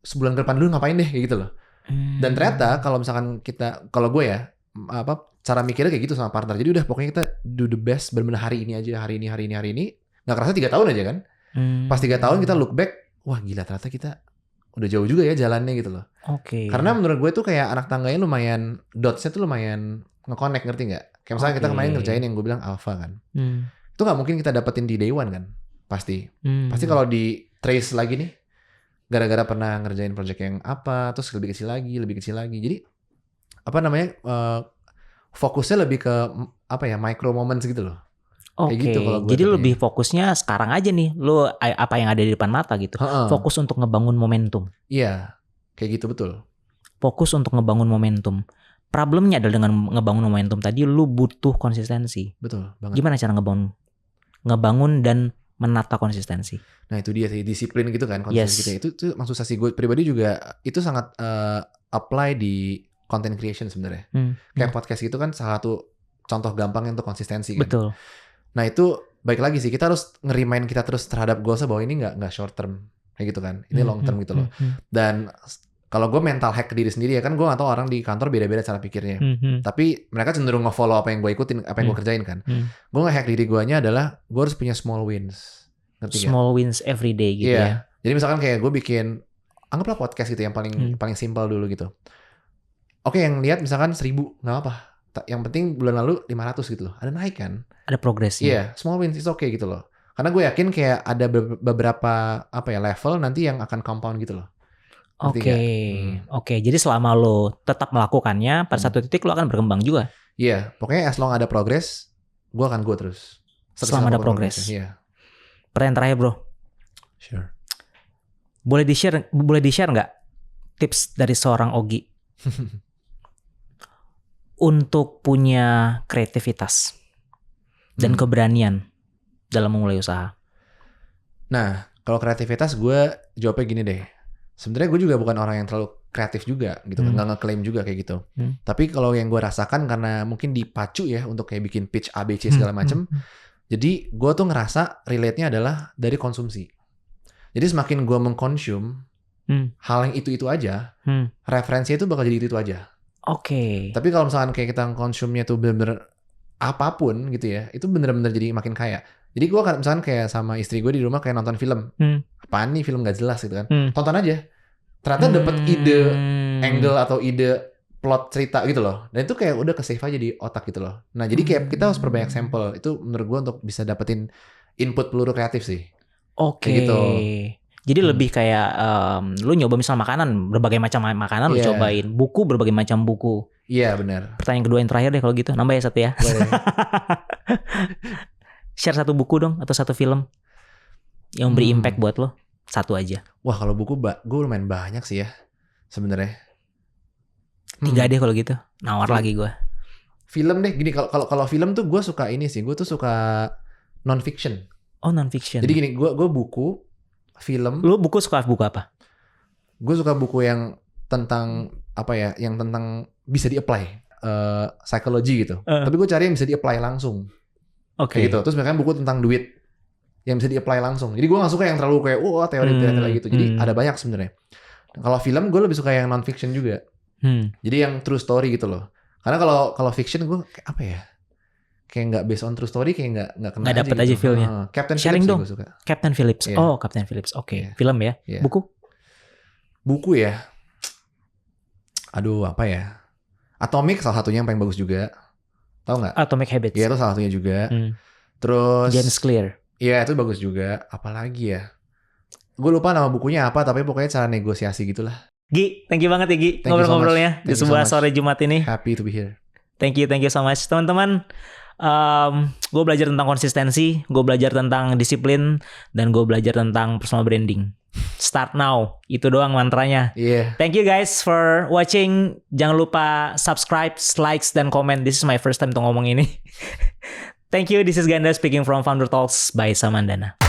sebulan ke depan dulu ngapain deh kayak gitu loh. Dan ternyata kalau misalkan kalau gue ya cara mikirnya kayak gitu sama partner. Jadi udah pokoknya kita do the best bener-bener hari ini aja, hari ini. Nggak kerasa 3 tahun aja kan. Pas 3 tahun kita look back, wah gila ternyata kita udah jauh juga ya jalannya gitu loh. Oke. Karena menurut gue tuh kayak anak tangganya lumayan, dots-nya tuh lumayan nge-connect, ngerti nggak? Kayak misalnya kita kemarin ngerjain yang gue bilang alpha kan. Itu nggak mungkin kita dapetin di day one kan. Pasti kalau di trace lagi nih, gara-gara pernah ngerjain project yang apa, terus lebih kecil lagi. Jadi apa namanya, fokusnya lebih ke apa ya, micro moments gitu loh. Oke, gitu jadi lebih fokusnya sekarang aja nih, lo apa yang ada di depan mata gitu. Fokus untuk ngebangun momentum. Iya, kayak gitu betul. Fokus untuk ngebangun momentum. Problemnya adalah dengan ngebangun momentum tadi, lu butuh konsistensi. Betul banget. Gimana cara ngebangun dan menata konsistensi? Nah itu dia sih, disiplin gitu kan konsistensi kita. Itu maksud saya sih, gue pribadi juga itu sangat apply di content creation sebenarnya. Kayak podcast gitu kan salah satu contoh gampang untuk konsistensi kan. Betul. Nah itu baik lagi sih, kita harus ngerimain kita terus terhadap goalsnya bahwa ini nggak short term kayak gitu kan, ini long term gitu loh. Dan kalau gue mental hack ke diri sendiri ya kan, gue nggak tahu orang di kantor beda-beda cara pikirnya. Tapi mereka cenderung nge-follow apa yang gue ikutin, apa yang gue kerjain kan. Gue nge-hack diri guanya adalah gue harus punya small wins. Ngerti small wins every day gitu ya. Jadi misalkan kayak gue bikin, anggaplah podcast gitu yang paling simpel dulu gitu. Oke, yang lihat misalkan 1.000 nggak apa. Yang penting bulan lalu 500 gitu loh. Ada naik kan? Ada progresnya. Iya, small wins is okay gitu loh. Karena gue yakin kayak ada beberapa apa ya level nanti yang akan compound gitu loh. Oke. Oke, jadi selama lo tetap melakukannya, pada satu titik lo akan berkembang juga. Iya, pokoknya as long ada progress, gue akan go terus. Selama ada progress. Iya. Pertanyaan terakhir bro. Sure. Boleh di-share nggak tips dari seorang Ogi untuk punya kreativitas dan keberanian dalam memulai usaha? Nah, kalau kreativitas gue jawabnya gini deh. Sebenarnya gue juga bukan orang yang terlalu kreatif juga gitu, nggak ngeklaim juga kayak gitu. Tapi kalau yang gue rasakan karena mungkin dipacu ya untuk kayak bikin pitch ABC segala macem, jadi gue tuh ngerasa relate-nya adalah dari konsumsi. Jadi semakin gue mengkonsum hal yang itu aja, referensinya itu bakal jadi itu aja. Oke. Tapi kalau misalkan kayak kita konsumnya tuh bener-bener apapun gitu ya, itu bener-bener jadi makin kaya. Jadi gue kan misalkan kayak sama istri gue di rumah kayak nonton film. Apaan nih film gak jelas gitu kan. Tonton aja. Ternyata dapet ide angle atau ide plot cerita gitu loh. Dan itu kayak udah ke-save aja di otak gitu loh. Nah jadi kayak kita harus perbanyak sampel. Itu menurut gue untuk bisa dapetin input peluru kreatif sih. Oke. Kayak gitu. Jadi lebih kayak lu nyoba misal makanan, berbagai macam makanan lu cobain. Buku, berbagai macam buku. Iya benar. Pertanyaan kedua yang terakhir deh kalau gitu. Nambah ya satu ya. Boleh. Share satu buku dong atau satu film yang beri impact buat lo. Satu aja. Wah kalau buku gue lumayan banyak sih ya sebenarnya. 3 deh kalau gitu. Nawar lagi gue. Film deh. Gini kalau film tuh gue suka ini sih. Gue tuh suka non fiction. Oh non fiction. Jadi gini gue buku, film. Lu suka buku apa? Gue suka buku yang tentang apa ya? Yang tentang bisa di-apply psikologi gitu. Tapi gue cari yang bisa di-apply langsung. Oke. Kayak gitu. Terus misalkan buku tentang duit yang bisa di-apply langsung. Jadi gue gak suka yang terlalu kayak teori-teori gitu. Jadi ada banyak sebenarnya. Kalau film gue lebih suka yang non fiction juga. Jadi yang true story gitu loh. Karena kalau fiction gue kayak apa ya? Kayak nggak based on true story, kayak nggak kena nggak dapet aja gitu. feel-nya. Captain Sharing Phillips dong. gue suka. Captain Phillips. Yeah. Oh Captain Phillips. Oke. Yeah. Film ya. Yeah. Buku ya. Aduh apa ya? Atomic salah satunya yang paling bagus juga. Tahu nggak? Atomic Habits. Iya itu salah satunya juga. Terus James Clear. Iya itu bagus juga. Apalagi ya? Gue lupa nama bukunya apa, tapi pokoknya cara negosiasi gitulah. Gi, thank you banget ya Gi ngobrol-ngobrolnya di sebuah sore Jumat ini. Happy to be here. Thank you so much teman-teman. Gue belajar tentang konsistensi, gue belajar tentang disiplin, dan gue belajar tentang personal branding. Start now, itu doang mantranya. Thank you guys for watching. Jangan lupa subscribe, likes, dan comment. This is my first time to ngomong ini. Thank you, this is Ganda speaking from Founder Talks by Samandana.